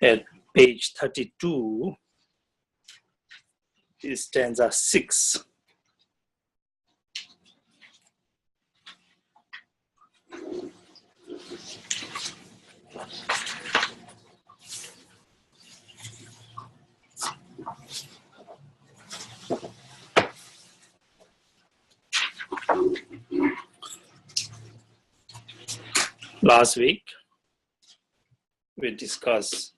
at page 32, is stanza 6. Last week, we discussed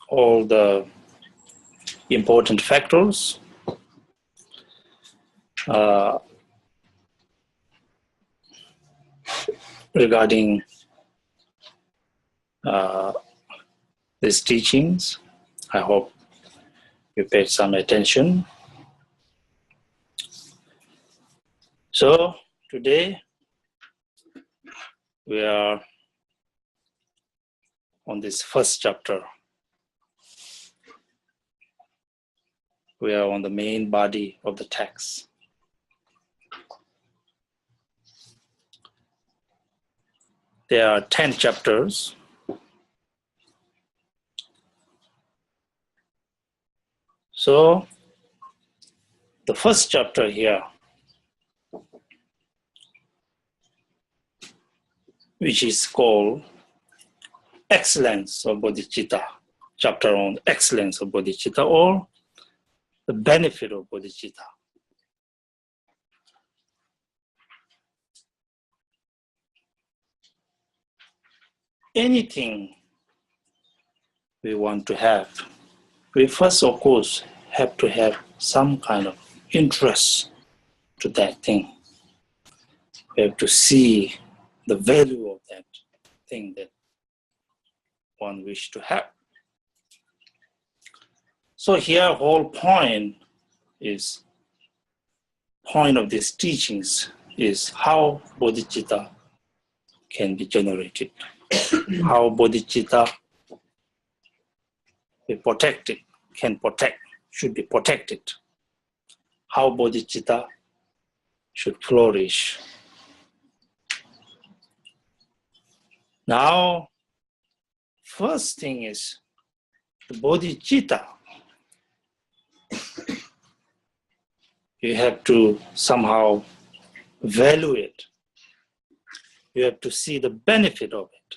all the important factors regarding these teachings. I hope you paid some attention. So today we are on this first chapter. We are on the main body of the text. There are 10 chapters. So the first chapter here, which is called Excellence of Bodhicitta, chapter on Excellence of Bodhicitta, or the benefit of Bodhicitta. Anything we want to have, we first, of course, have to have some kind of interest to that thing. We have to see the value of that thing that one wishes to have. So here, whole point of these teachings is how bodhicitta can be generated, how bodhicitta be protected, should be protected, how bodhicitta should flourish. Now, first thing is the bodhicitta. You have to somehow value it. You have to see the benefit of it.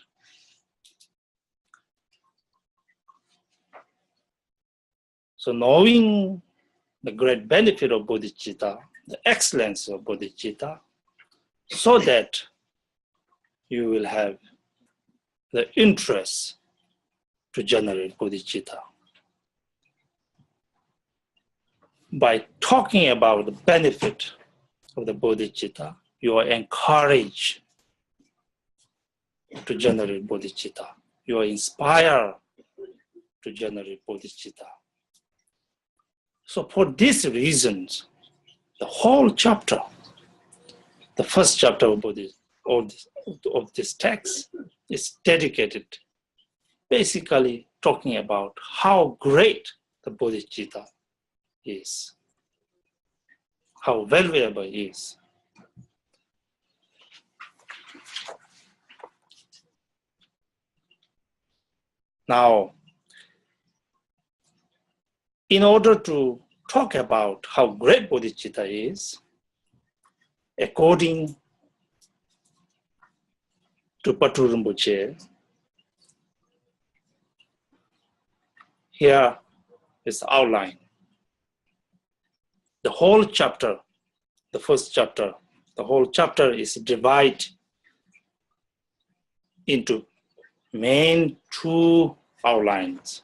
So knowing the great benefit of bodhicitta, the excellence of bodhicitta, so that you will have the interest to generate bodhicitta. By talking about the benefit of the bodhicitta, you are encouraged to generate bodhicitta. You are inspired to generate bodhicitta. So for these reasons, the whole chapter, the first chapter of this text is dedicated, basically talking about how great the bodhicitta is, how valuable it is. Now, in order to talk about how great bodhicitta is, according to Patu Rinpoche, here is the outline. The whole chapter, the first chapter, the whole chapter is divided into main two outlines.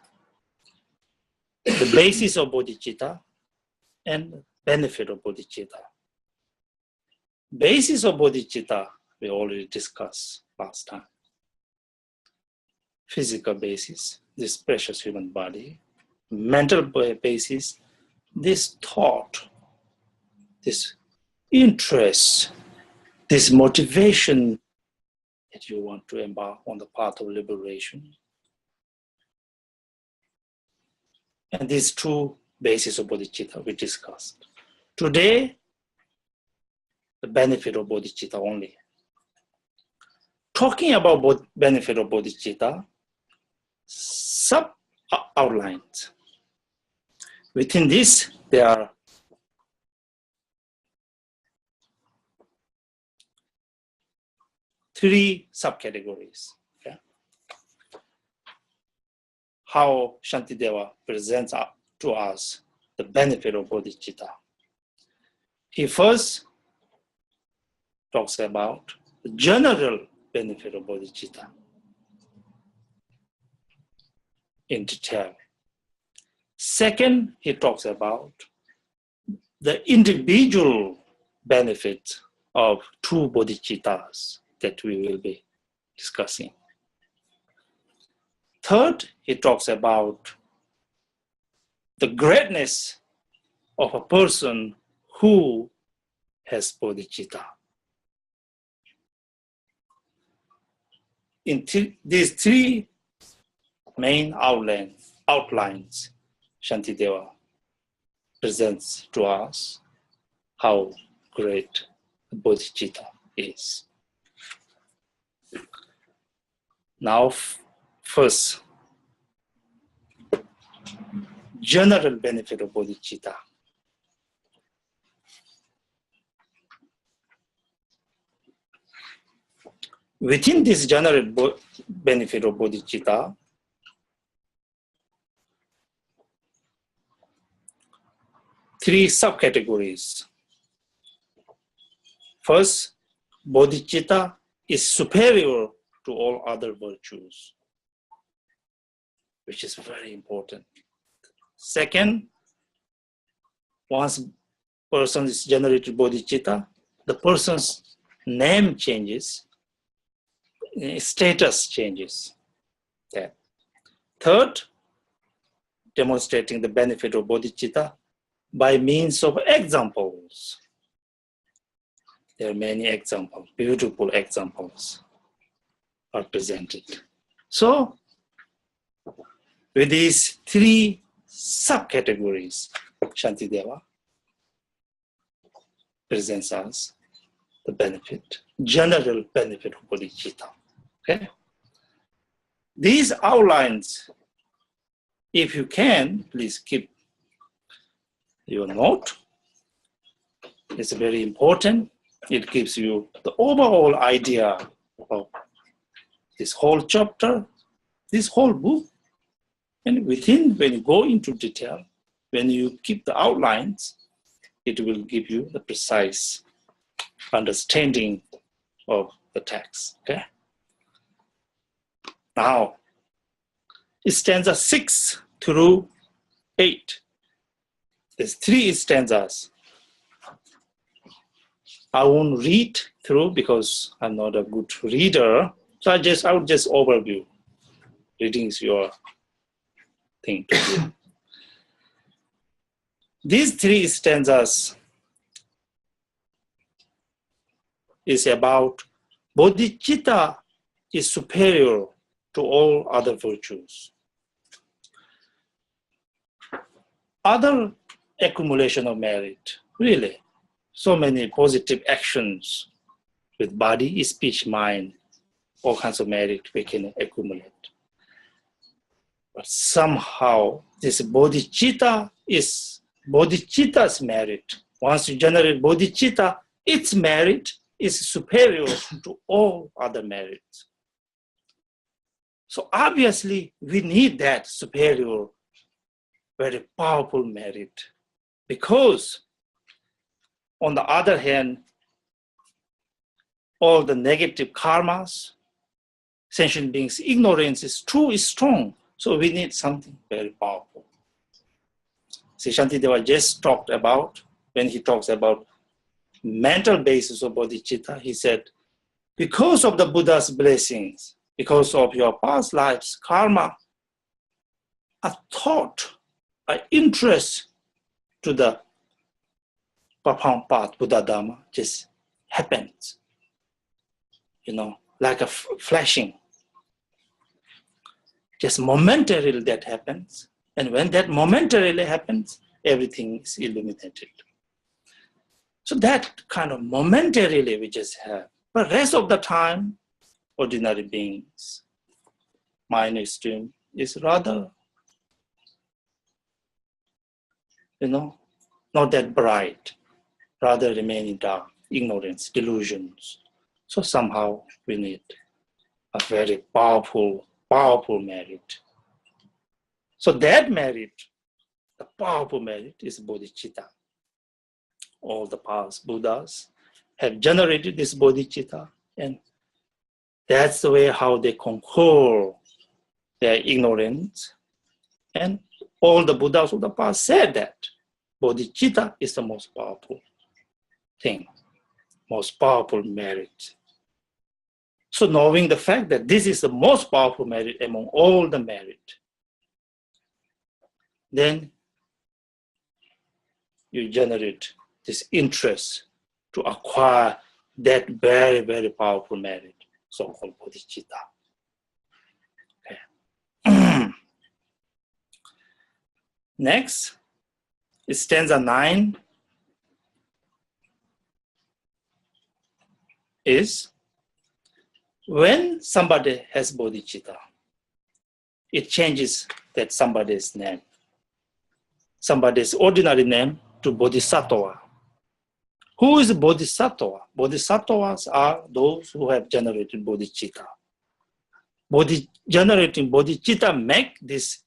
The basis of bodhicitta and benefit of bodhicitta. Basis of bodhicitta we already discussed last time. Physical basis, this precious human body. Mental basis, this thought, this interest, this motivation that you want to embark on the path of liberation. And these two bases of bodhicitta we discussed. Today, the benefit of bodhicitta only. Talking about benefit of bodhicitta, sub-outlines. Within this, there are three subcategories. Okay? How Shantideva presents to us the benefit of bodhicitta. He first talks about the general benefit of bodhicitta in detail. Second, he talks about the individual benefit of two bodhicittas that we will be discussing. Third, he talks about the greatness of a person who has bodhicitta. In these three main outlines, Shantideva presents to us how great bodhicitta is. Now, first, general benefit of bodhicitta. Within this general benefit of bodhicitta, three subcategories. First, bodhicitta is superior to all other virtues, which is very important. Second, once person is generated bodhicitta, the person's name changes, status changes. Okay. Third, demonstrating the benefit of bodhicitta by means of examples. There are many examples, beautiful examples are presented. So, with these three subcategories, Shantideva presents us the benefit, general benefit of bodhicitta. Okay? These outlines, if you can, please keep your note. It's very important. It gives you the overall idea of this whole chapter, this whole book. And within, when you go into detail, when you keep the outlines, it will give you the precise understanding of the text. Okay? Now, stanza 6 through 8. There's 3 stanzas. I won't read through because I'm not a good reader. So I would just overview. Reading is your thing to do. These 3 stanzas is about bodhicitta is superior to all other virtues. Other accumulation of merit, really, so many positive actions with body, speech, mind, all kinds of merit we can accumulate. But somehow this bodhicitta is bodhicitta's merit. Once you generate bodhicitta, its merit is superior to all other merits. So obviously we need that superior, very powerful merit, because on the other hand, all the negative karmas, sentient beings' ignorance is too strong. So we need something very powerful. See, Shantideva just talked about, when he talks about mental basis of bodhicitta, he said, because of the Buddha's blessings, because of your past lives, karma, a thought, an interest to the profound path, Buddha Dharma, just happens. You know, like a flashing. Just momentarily that happens. And when that momentarily happens, everything is illuminated. So that kind of momentarily we just have. But rest of the time, ordinary beings, mind stream is rather, not that bright, rather remaining dark, ignorance, delusions. So somehow we need a very powerful merit. So that merit, the powerful merit, is bodhicitta. All the past Buddhas have generated this bodhicitta, and that's the way how they conquer their ignorance. And all the Buddhas of the past said that bodhicitta is the most powerful thing, most powerful merit. So knowing the fact that this is the most powerful merit among all the merit, then you generate this interest to acquire that very, very powerful merit, so-called bodhicitta. Okay. Next, stanza 9 is, when somebody has bodhicitta, it changes that somebody's name. Somebody's ordinary name to bodhisattva. Who is bodhisattva? Bodhisattvas are those who have generated bodhicitta. Generating bodhicitta make this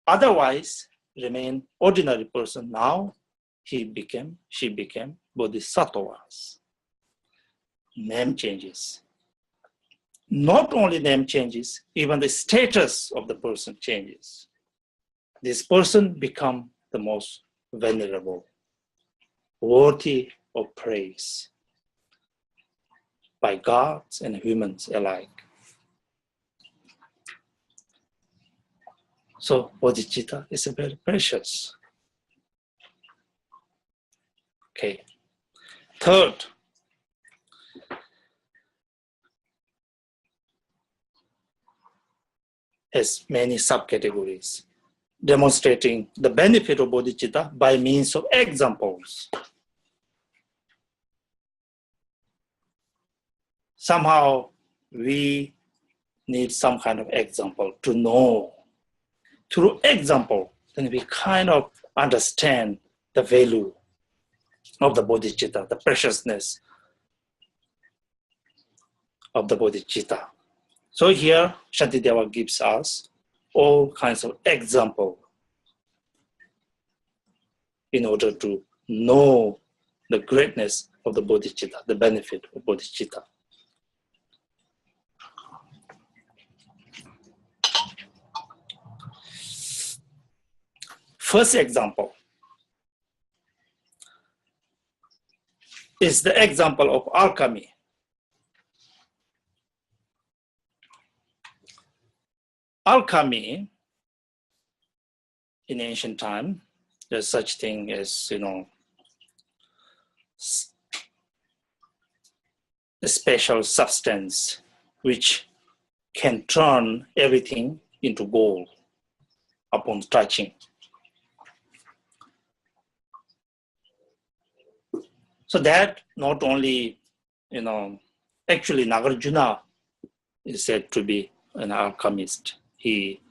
otherwise remain ordinary person. Now she became bodhisattvas. Name changes. Not only name changes, even the status of the person changes. This person becomes the most venerable, worthy of praise by gods and humans alike. So bodhicitta is very precious. Okay. Third, has many subcategories, demonstrating the benefit of bodhicitta by means of examples. Somehow we need some kind of example to know. Through example, then we kind of understand the value of the bodhicitta, the preciousness of the bodhicitta. So here, Shantideva gives us all kinds of examples in order to know the greatness of the bodhicitta, the benefit of bodhicitta. First example is the example of alchemy. Alchemy, in ancient time, there's such thing as, a special substance which can turn everything into gold upon touching. So that not only, actually Nagarjuna is said to be an alchemist. He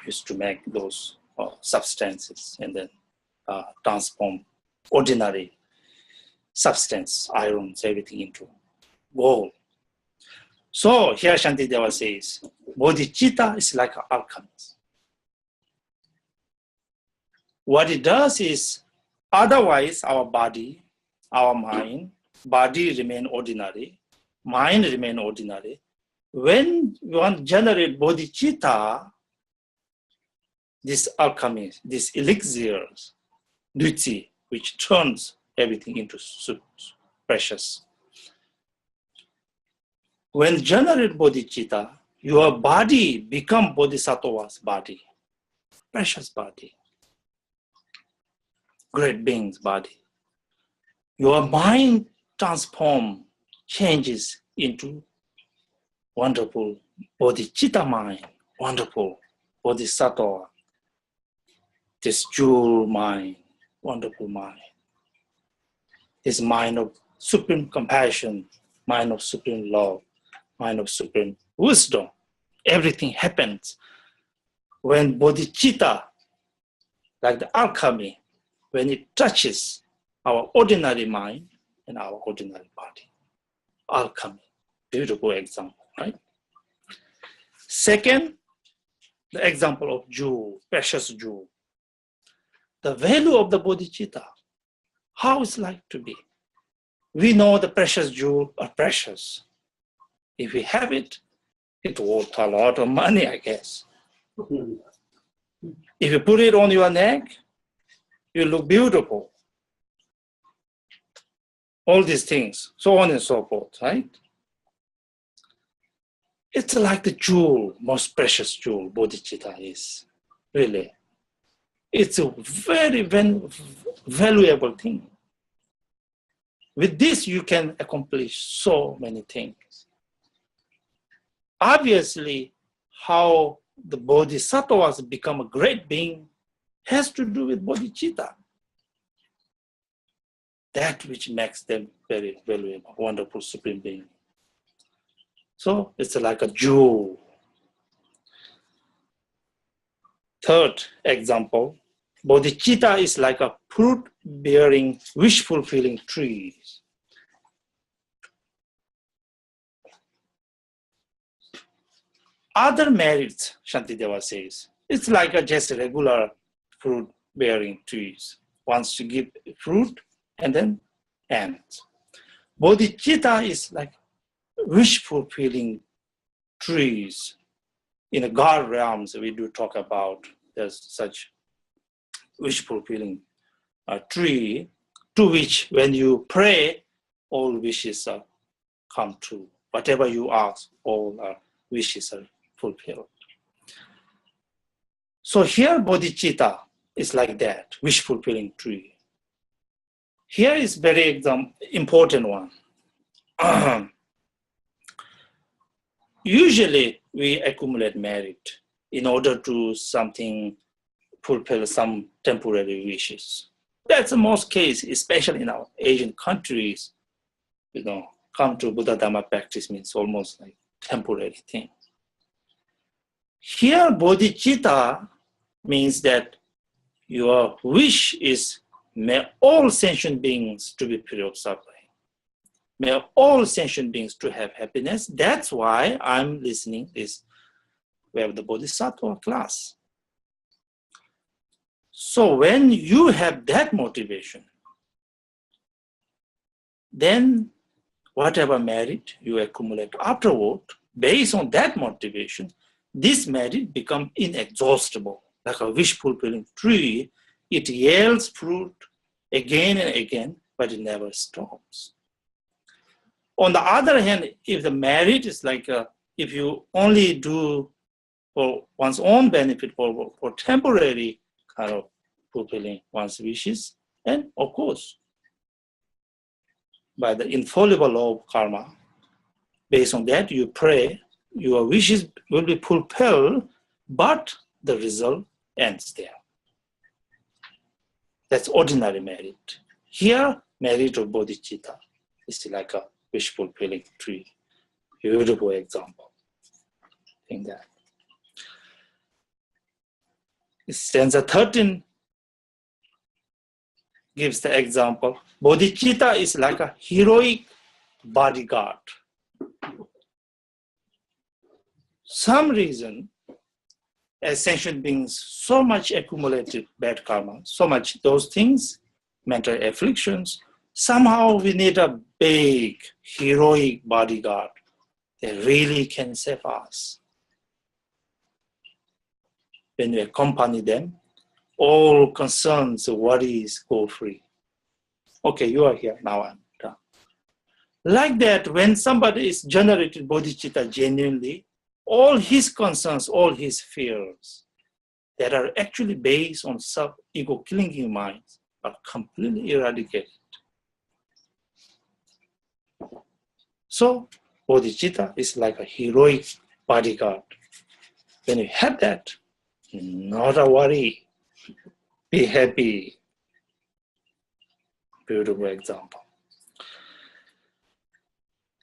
used to make those substances and then transform ordinary substance, irons, everything into gold. So here Shantideva says, bodhicitta is like an alchemist. What it does is, otherwise our body, our mind, body remain ordinary, mind remain ordinary. When we want to generate bodhicitta, this alchemy, this elixirs, duty, which turns everything into precious. When generate bodhicitta, your body become bodhisattva's body, precious body, great being's body. Your mind changes into wonderful bodhicitta mind, wonderful bodhisattva, this jewel mind, wonderful mind. his mind of supreme compassion, mind of supreme love, mind of supreme wisdom. Everything happens when bodhicitta, like the alchemy, when it touches our ordinary mind and our ordinary body. Alchemy, beautiful example, right? Second, the example of jewel, precious jewel. The value of the bodhicitta, how it's like to be. We know the precious jewel are precious. If we have it, it's worth a lot of money, I guess. If you put it on your neck, you look beautiful. All these things, so on and so forth, right? It's like the jewel, most precious jewel, bodhicitta is, really. It's a very valuable thing. With this, you can accomplish so many things. Obviously, how the bodhisattvas become a great being has to do with bodhicitta. That which makes them very valuable, wonderful supreme being. So it's like a jewel. Third example, bodhicitta is like a fruit-bearing, wish-fulfilling tree. Other merits, Shantideva says, it's like just a regular fruit-bearing trees. Wants to give fruit and then ends. Bodhicitta is like wish-fulfilling trees. In the God realms, we do talk about there's such wish-fulfilling tree to which when you pray, all wishes come true. Whatever you ask, all wishes are fulfilled. So here bodhicitta is like that, wish-fulfilling tree. Here is very important one. Usually we accumulate merit in order to fulfill some temporary wishes. That's the most case, especially in our Asian countries. Come to Buddha Dharma practice means almost like temporary thing. Here, bodhicitta means that your wish is may all sentient beings to be free of suffering. May all sentient beings to have happiness. That's why I'm listening this. We have the Boddhisattva class. So when you have that motivation, then whatever merit you accumulate afterward, based on that motivation, this merit becomes inexhaustible. Like a wish-fulfilling tree, it yields fruit again and again, but it never stops. On the other hand, if the merit is like, if you only do for one's own benefit, for temporary kind of fulfilling one's wishes, and of course, by the infallible law of karma, based on that, you pray, your wishes will be fulfilled, but the result ends there. That's ordinary merit. Here, merit of bodhicitta is like a wish-fulfilling tree. Beautiful example. Think that. Stanza 13 gives the example. Bodhicitta is like a heroic bodyguard. Some reason, as sentient beings, so much accumulated bad karma, so much those things, mental afflictions, somehow we need a big, heroic bodyguard that really can save us. When we accompany them, all concerns, worries go free. Okay, you are here, now I'm done. Like that, when somebody is generated bodhicitta genuinely, all his concerns, all his fears that are actually based on self-ego clinging minds are completely eradicated. So, bodhicitta is like a heroic bodyguard. When you have that, not a worry, be happy. Beautiful example.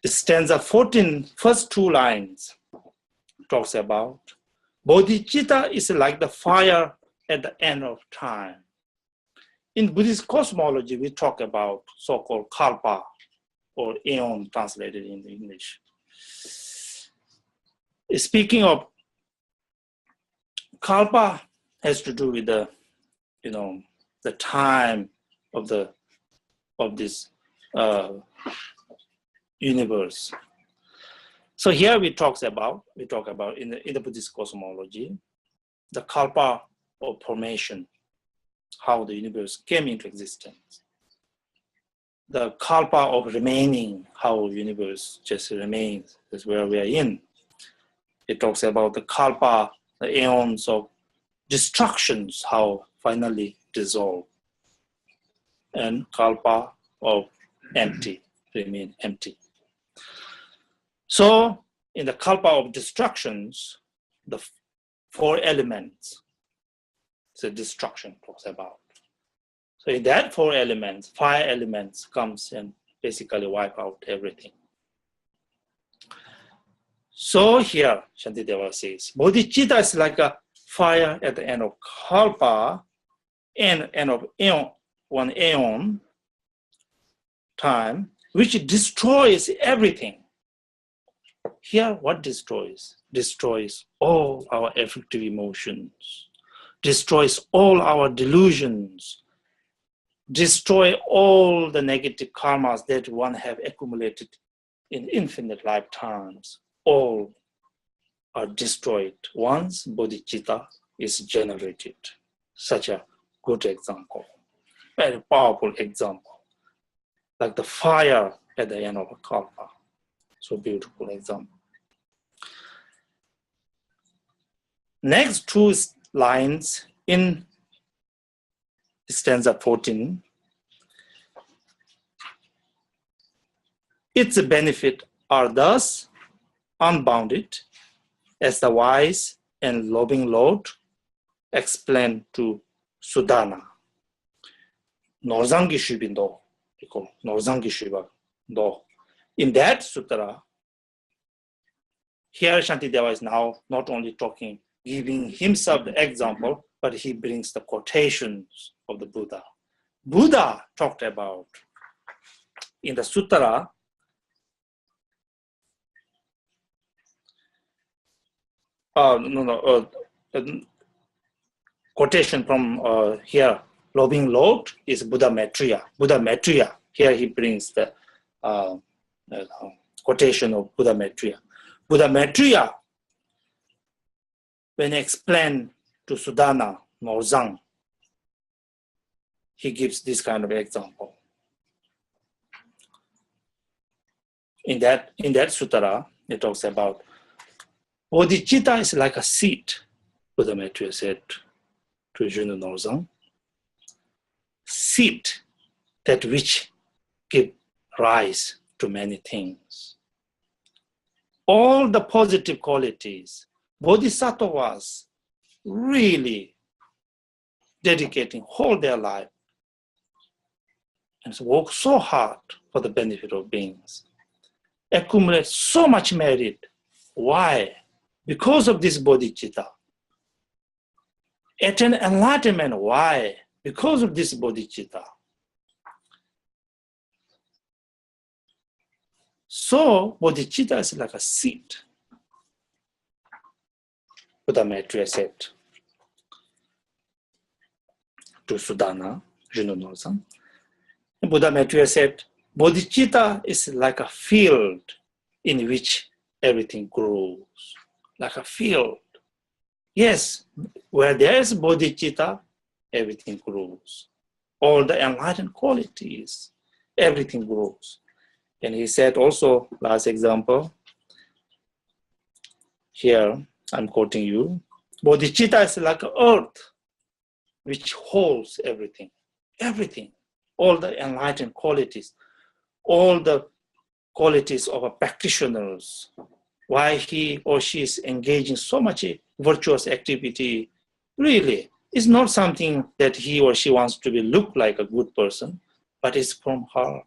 stanza 14, first two lines, talks about bodhicitta is like the fire at the end of time. In Buddhist cosmology, we talk about so-called kalpa, or aeon translated in English. Speaking of kalpa, has to do with the, the time of this universe. So here we talk about in the Buddhist cosmology, the kalpa of formation, how the universe came into existence. The kalpa of remaining, how the universe just remains, is where we are in. It talks about the kalpa, the aeons of destructions, how finally dissolve. And kalpa of empty, remain empty. So in the kalpa of destructions, the four elements, the destruction talks about. So in that four elements, fire elements comes and basically wipe out everything. So here, Shantideva says, bodhicitta is like a fire at the end of kalpa and end of aeon, one aeon time, which destroys everything. Here, what destroys? Destroys all our affective emotions, destroys all our delusions, destroy all the negative karmas that one have accumulated in infinite lifetimes. All are destroyed once bodhicitta is generated. Such a good example, very powerful example, like the fire at the end of a kalpa. So beautiful example. Next two lines in stanza 14. Its benefits are thus unbounded, as the wise and loving Lord explained to Sudana. Norzangi Shibindo, Norzangi Shibindo. In that sutra, here Shantideva is now not only talking, giving himself the example, but he brings the quotations of the Buddha. Buddha talked about in the sutra, quotation from here, loving Lord is Buddha Maitreya. Buddha Maitreya, here he brings the quotation of Buddha Maitreya. Buddha Maitreya, when explained to Sudana, Norzang, he gives this kind of example. In that sutra, it talks about bodhicitta is like a seed, Buddha Maitreya said to Junu Norzang. Seed that which give rise to many things. All the positive qualities, Bodhisattvas really dedicating whole their life and work so hard for the benefit of beings. Accumulate so much merit. Why? Because of this bodhicitta. Attain enlightenment. Why? Because of this bodhicitta. So, bodhicitta is like a seed, Buddha Maitreya said to Sudana, Junu Norzang. Buddha Maitreya said, bodhicitta is like a field in which everything grows, like a field. Yes, where there is bodhicitta, everything grows. All the enlightened qualities, everything grows. And he said also, last example, here I'm quoting you, bodhicitta is like earth which holds everything, everything, all the enlightened qualities, all the qualities of a practitioners, why he or she is engaging so much virtuous activity, really is not something that he or she wants to be look like a good person, but it's from her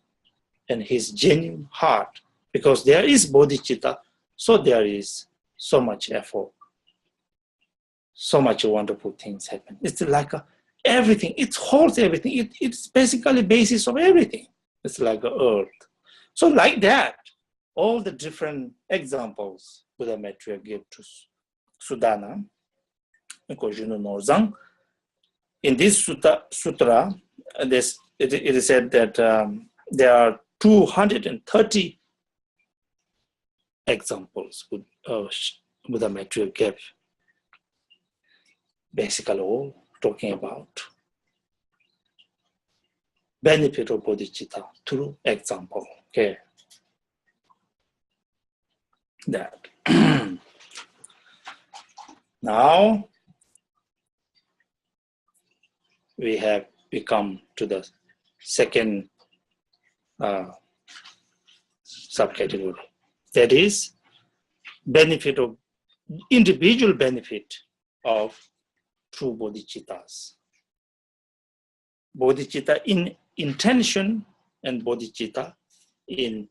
and his genuine heart, Because there is bodhicitta, so there is so much effort. So much wonderful things happen. It's like everything. It holds everything. It's basically basis of everything. It's like a earth. So like that, all the different examples Buddha Maitreya gave to Sudana, in this sutra, it is said that there are 230 examples Buddha Maitreya gave. Basically, all talking about benefit of bodhicitta through example. Okay, that. Now we have become to the second subcategory. That is benefit of individual benefit of true bodhicittas. Bodhicitta in intention and bodhicitta in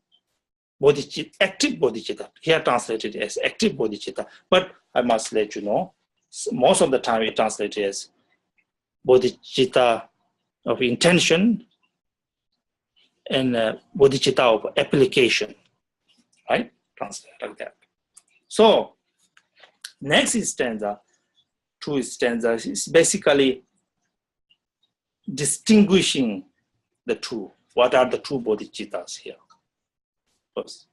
bodhicitta, active bodhicitta. Here translated as active bodhicitta, but I must let you know, most of the time it translated as bodhicitta of intention and bodhicitta of application, right? Translate like that. So next stanza, two stanzas, is basically distinguishing the two. What are the two bodhicittas here? First,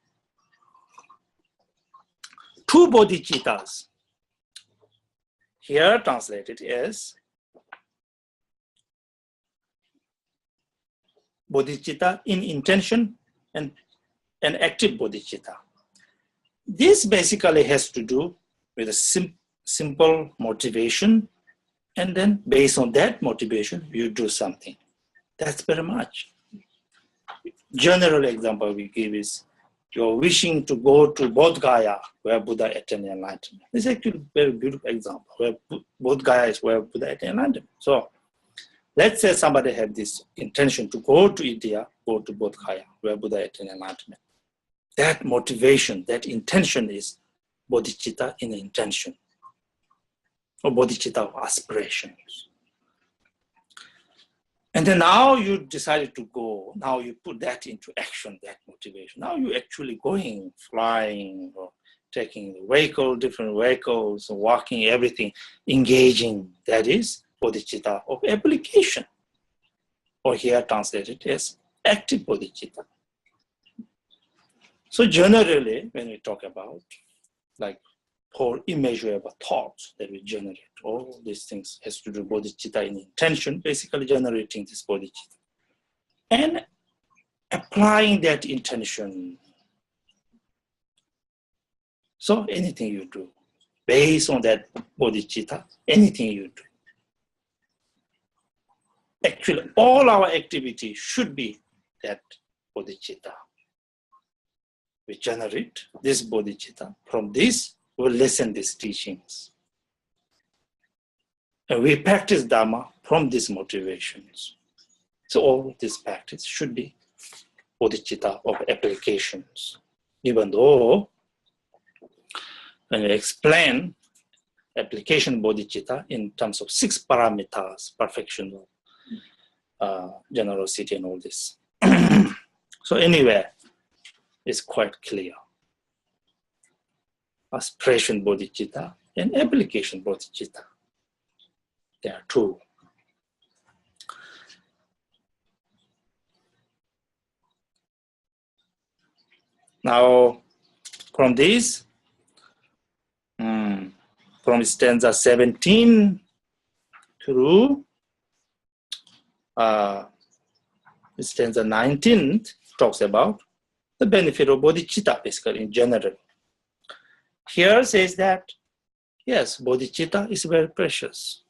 two bodhicittas here translated as bodhicitta in intention and an active bodhicitta. This basically has to do with a simple motivation, and then based on that motivation, you do something. That's very much. General example we give is you're wishing to go to Bodh Gaya, where Buddha attained enlightenment. This is actually a very beautiful example, where Bodh Gaya is where Buddha attained enlightenment. So let's say somebody have this intention to go to India, go to Bodh Gaya, where Buddha attained enlightenment. That motivation, that intention is bodhicitta in intention, or bodhicitta of aspirations. And then now you decided to go, now you put that into action, that motivation. Now you're actually going, flying, or taking the vehicle, different vehicles, walking, everything, engaging. That is bodhicitta of application, or here translated as active bodhicitta. So generally, when we talk about like for immeasurable thoughts that we generate, all these things has to do with bodhicitta in intention, basically generating this bodhicitta. And applying that intention. So anything you do, based on that bodhicitta, anything you do. Actually, all our activity should be that bodhicitta. We generate this bodhicitta. From this, we listen these teachings. And we practice Dhamma from these motivations. So all this practice should be bodhicitta of applications. Even though when we explain application bodhicitta in terms of 6 paramitas, perfection of generosity and all this. So anyway, it's quite clear. Aspiration bodhicitta and application bodhicitta. There are two. Now, from this, from stanza 17 through stanza 19, talks about the benefit of bodhicitta, basically in general. Here says that, yes, bodhicitta is very precious.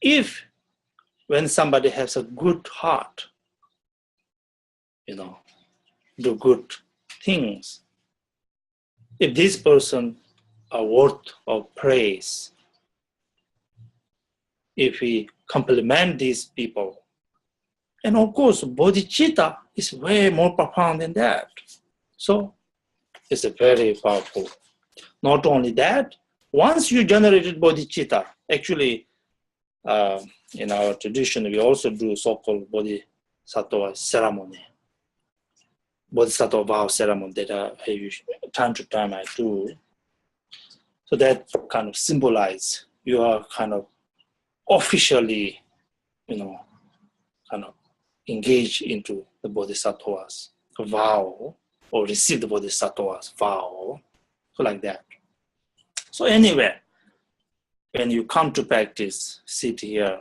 If, when somebody has a good heart, do good things, if this person are worth of praise, if we compliment these people, And of course, bodhicitta is way more profound than that. So it's a very powerful. Not only that, once you generated bodhicitta, actually, in our tradition, we also do so-called bodhisattva ceremony. Bodhisattva vow ceremony that I usually, time to time I do. So that kind of symbolize you are kind of officially, kind of engage into the bodhisattva's vow or receive the bodhisattva's vow, so like that. So anyway, when you come to practice, sit here,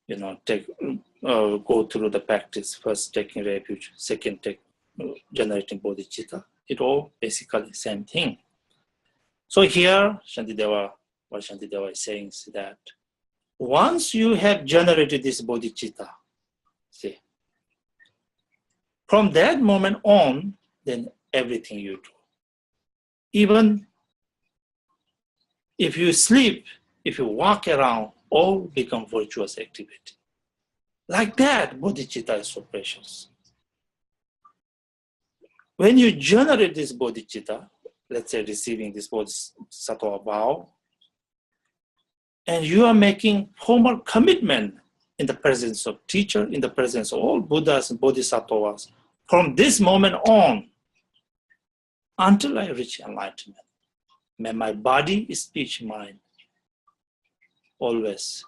go through the practice, first taking refuge, second generating bodhicitta, it all basically same thing. So here, what Shantideva is saying is that once you have generated this bodhicitta, see, from that moment on, then everything you do, even if you sleep, if you walk around, all become virtuous activity. Like that, bodhicitta is so precious. When you generate this bodhicitta, let's say receiving this bodhisattva vow, and you are making formal commitment in the presence of teacher, in the presence of all Buddhas and Bodhisattvas, from this moment on, until I reach enlightenment, may my body, speech, mind always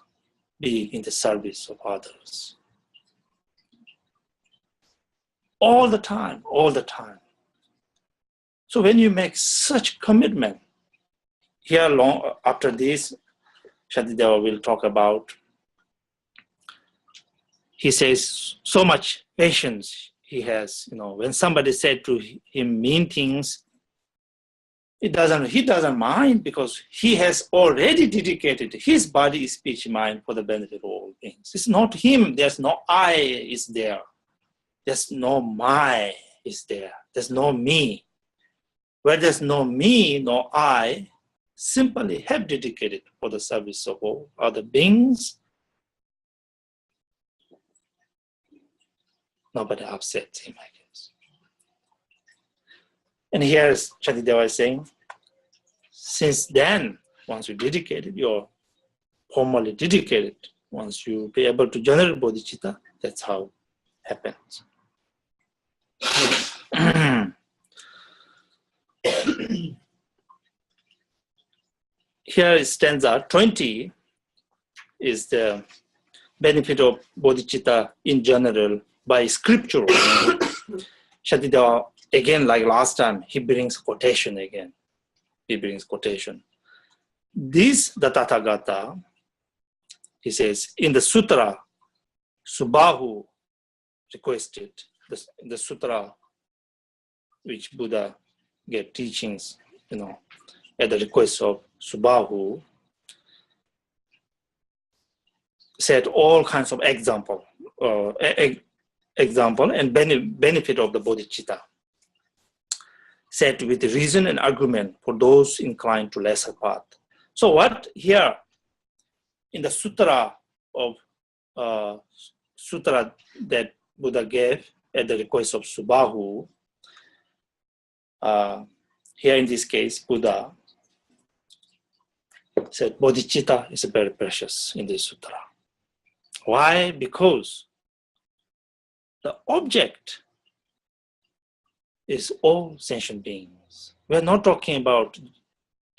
be in the service of others. All the time, all the time. So when you make such commitment, here after this, Shantideva will talk about, he says so much patience he has, when somebody said to him mean things, he doesn't mind because he has already dedicated his body, speech, mind for the benefit of all things. It's not him, there's no I is there. There's no my is there. There's no me. Where there's no me, no I, simply have dedicated for the service of all other beings. Nobody upsets him, I guess. And here's Shantideva is saying, since then, once you dedicated, you're formally dedicated. Once you be able to generate bodhicitta, that's how it happens. Here is stanza 20 is the benefit of bodhicitta in general by scripture. Shantideva, again, like last time, he brings quotation again. This, the Tathagata, he says, in the sutra, Subbahu requested, the sutra which Buddha gave teachings, at the request of Subbahu, said all kinds of example and benefit of the bodhicitta, said with reason and argument for those inclined to lesser path. So what here in the sutra that Buddha gave at the request of Subbahu, here in this case, Buddha said bodhicitta is very precious in this sutra. Why? Because the object is all sentient beings. We're not talking about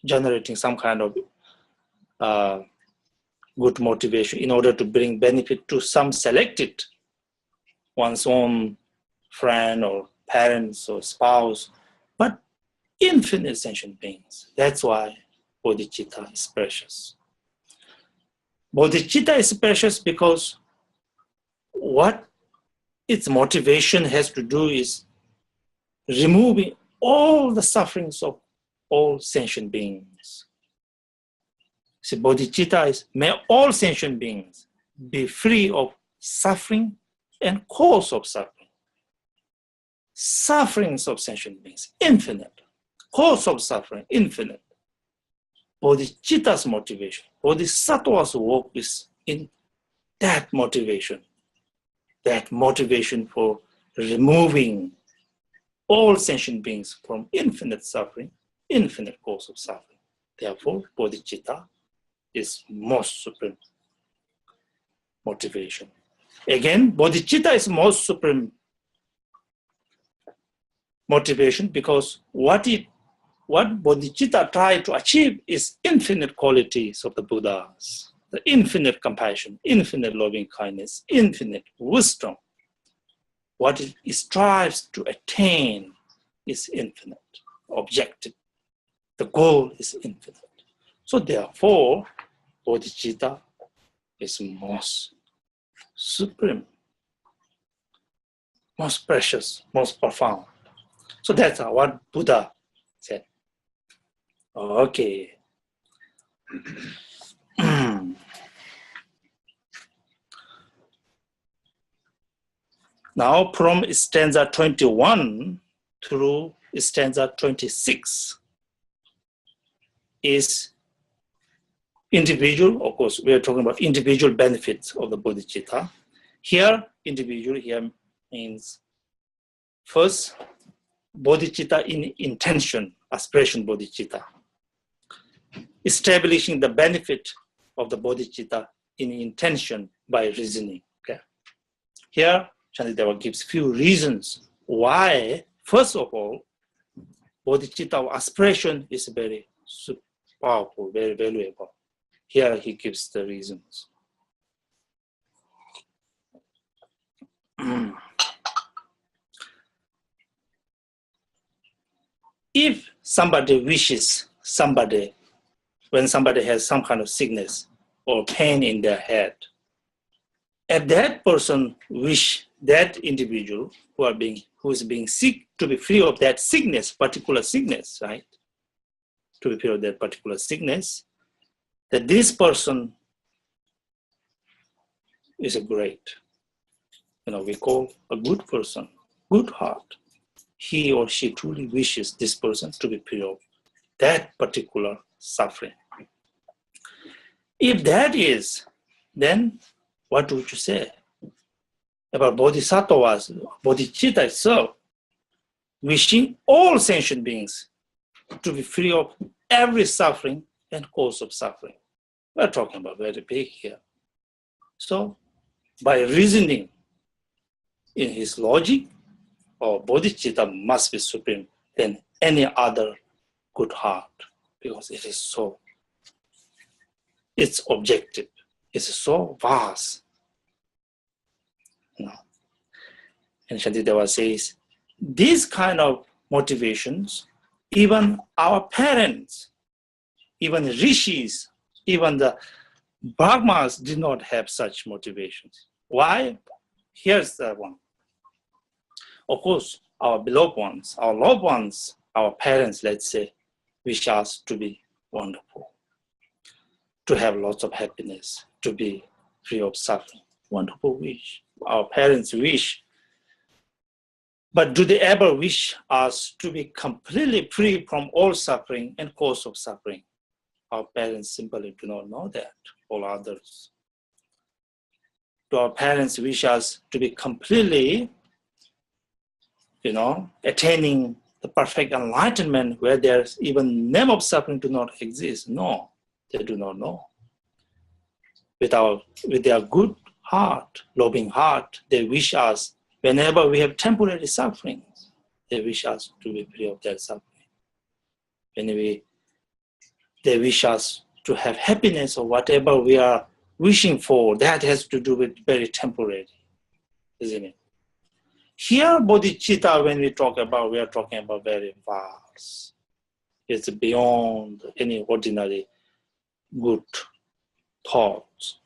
generating some kind of good motivation in order to bring benefit to some selected, one's own friend or parents or spouse, but infinite sentient beings. That's why bodhicitta is precious. Bodhicitta is precious because what its motivation has to do is removing all the sufferings of all sentient beings. See, bodhicitta is, may all sentient beings be free of suffering and cause of suffering. Sufferings of sentient beings, infinite. Cause of suffering, infinite. Bodhicitta's motivation, bodhisattva's work is in that motivation that motivation for removing all sentient beings from infinite suffering, infinite cause of suffering. Therefore, bodhicitta is most supreme motivation. Again, bodhicitta is most supreme motivation because what bodhicitta tried to achieve is infinite qualities of the Buddhas, the infinite compassion, infinite loving kindness, infinite wisdom. What it strives to attain is infinite, objective. The goal is infinite. So therefore, bodhicitta is most supreme, most precious, most profound. So that's what Buddha said. Okay. Now from stanza 21 through stanza 26 is individual. Of course, we are talking about individual benefits of the bodhicitta. Here, individual here means first, bodhicitta in intention, aspiration bodhicitta. Establishing the benefit of the bodhicitta in intention by reasoning. Okay. Here, Shantideva gives few reasons why, first of all, bodhicitta aspiration is very powerful, very valuable. Here he gives the reasons. If somebody wishes when somebody has some kind of sickness or pain in their head, if that person wish that individual who is being sick to be free of that sickness, particular sickness, right? To be free of that particular sickness, that this person is a great, we call a good person, good heart. He or she truly wishes this person to be free of that particular suffering. If that is, then what would you say about bodhisattvas, bodhicitta itself, wishing all sentient beings to be free of every suffering and cause of suffering? We're talking about very big here. So, by reasoning in his logic, bodhicitta must be supreme than any other good heart, because it is so, it's objective, it's so vast. And Shantideva says, these kind of motivations, even our parents, even the rishis, even the Brahmas did not have such motivations. Why? Here's the one. Of course, our beloved ones, our loved ones, our parents, let's say, wish us to be wonderful, to have lots of happiness, to be free of suffering. Wonderful wish. Our parents wish. But do they ever wish us to be completely free from all suffering and cause of suffering? Our parents simply do not know that, all others. Do our parents wish us to be completely, attaining the perfect enlightenment where there's even name of suffering do not exist? No, they do not know. With their good heart, loving heart, they wish us, whenever we have temporary suffering, they wish us to be free of that suffering. They wish us to have happiness or whatever we are wishing for, that has to do with very temporary, isn't it? Here, bodhicitta, when we are talking about very vast. It's beyond any ordinary good thoughts.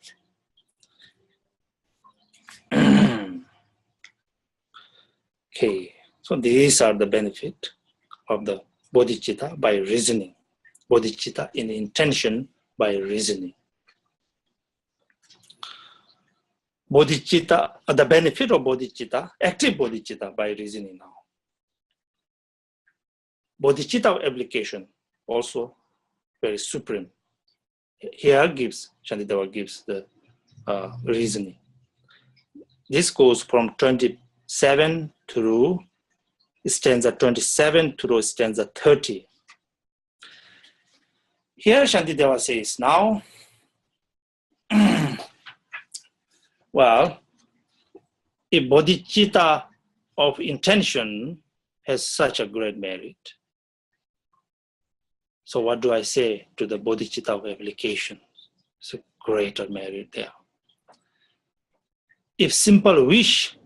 Okay, so these are the benefit of the bodhicitta by reasoning. Bodhicitta in intention by reasoning. Bodhicitta, the benefit of bodhicitta, active bodhicitta by reasoning now. Bodhicitta application also very supreme. Here Shantideva gives the reasoning. This goes from 27 through stanza 27 through stanza 30. Here Shantideva says, now, well, a bodhicitta of intention has such a great merit. So what do I say to the bodhicitta of application? It's a greater merit there. If simple wish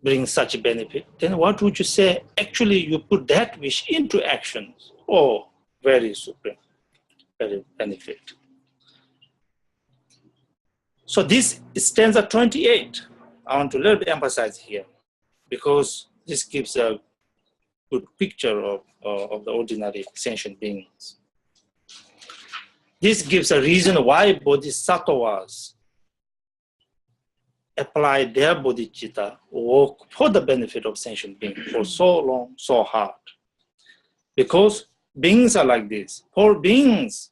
brings such benefit, then what would you say? Actually, you put that wish into actions. Oh, very supreme, very benefit. So this stanza 28, I want to a little bit emphasize here, because this gives a good picture of the ordinary sentient beings. This gives a reason why bodhisattvas apply their bodhicitta, work for the benefit of sentient beings for so long, so hard. Because beings are like this. All beings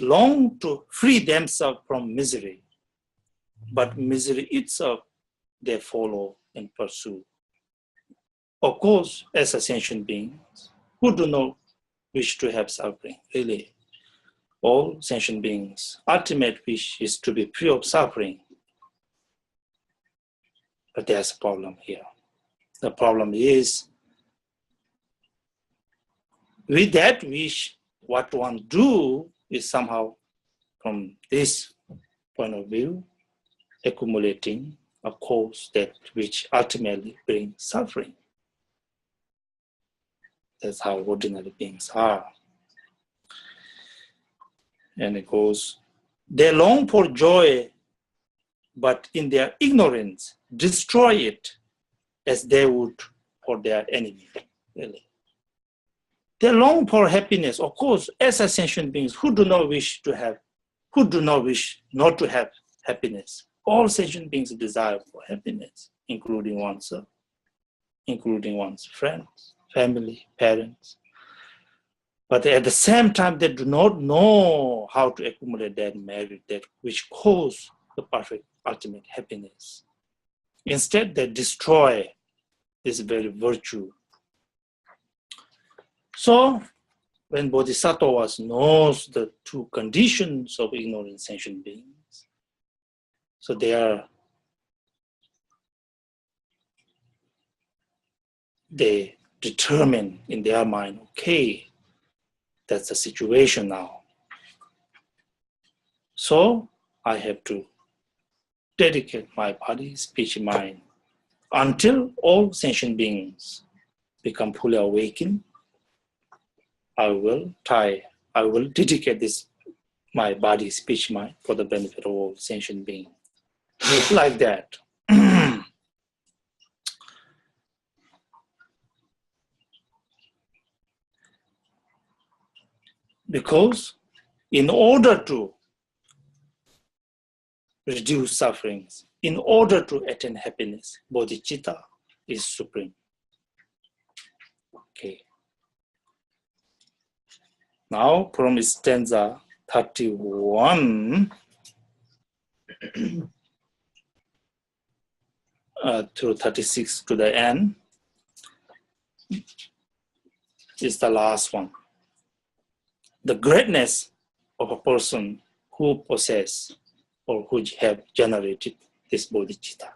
long to free themselves from misery, but misery itself they follow and pursue. Of course, as a sentient beings, who do not wish to have suffering, really? All sentient beings' ultimate wish is to be free of suffering. But there's a problem here. The problem is, with that wish, what one do is somehow, from this point of view, accumulating a cause that which ultimately brings suffering. That's how ordinary beings are. And it goes, they long for joy, but in their ignorance, destroy it as they would for their enemy, really. They long for happiness. Of course, as sentient beings, who do not wish not to have happiness? All sentient beings desire for happiness, including oneself, including one's friends, family, parents. But at the same time, they do not know how to accumulate that merit, that which cause the perfect ultimate happiness. Instead, they destroy this very virtue. So, when Bodhisattvas knows the two conditions of ignorant sentient beings, so they determine in their mind, okay, that's the situation now. So I have to dedicate my body, speech, mind, until all sentient beings become fully awakened. I will dedicate my body, speech, mind for the benefit of all sentient beings. Like that. Because in order to reduce sufferings, in order to attain happiness, bodhicitta is supreme. Okay. Now from stanza 31 through 36 to the end is the last one. The greatness of a person who possesses or who have generated this bodhicitta.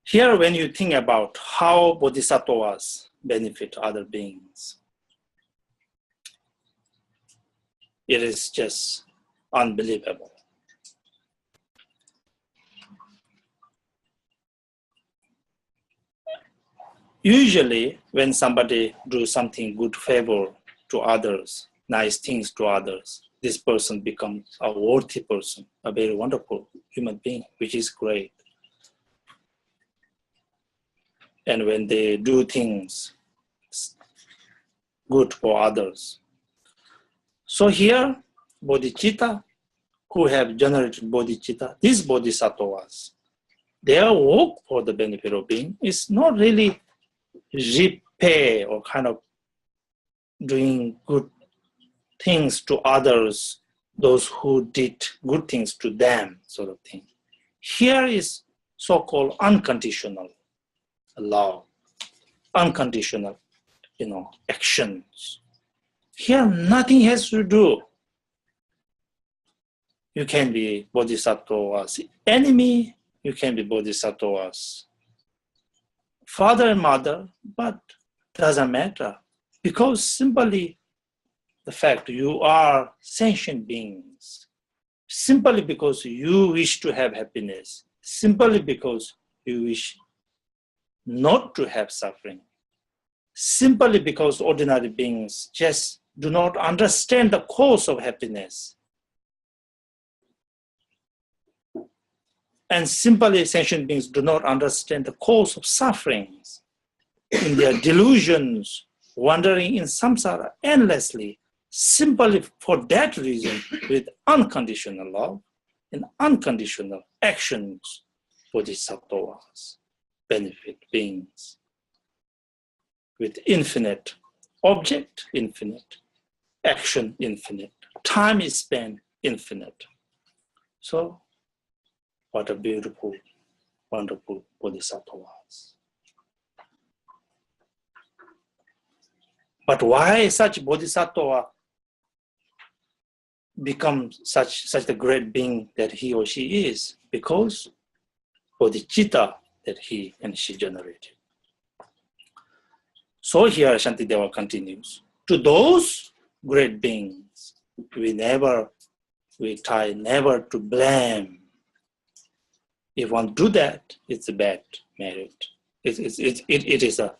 Here, when you think about how bodhisattvas benefit other beings, it is just unbelievable. Usually, when somebody do something good favor to others, nice things to others, this person becomes a worthy person, a very wonderful human being, which is great. And when they do things good for others. So here, bodhicitta, who have generated bodhicitta, these bodhisattvas, their work for the benefit of being is not really reap pay or kind of doing good things to others, those who did good things to them, sort of thing. Here is so-called unconditional love, unconditional, actions. Here, nothing has to do. You can be Bodhisattva's enemy, you can be Bodhisattva's father and mother, but doesn't matter. Because simply the fact you are sentient beings, simply because you wish to have happiness, simply because you wish not to have suffering, simply because ordinary beings just do not understand the cause of happiness, and simply sentient beings do not understand the cause of sufferings in their delusions, wandering in samsara endlessly, simply for that reason, with unconditional love and unconditional actions, bodhisattvas benefit beings. With infinite object, infinite action, infinite time is spent, infinite. So, what a beautiful, wonderful bodhisattvas. But why such bodhisattva becomes such a great being that he or she is? Because bodhicitta that he and she generated. So here Shantideva continues. To those great beings, we try never to blame. If one do that, it's a bad merit. It is a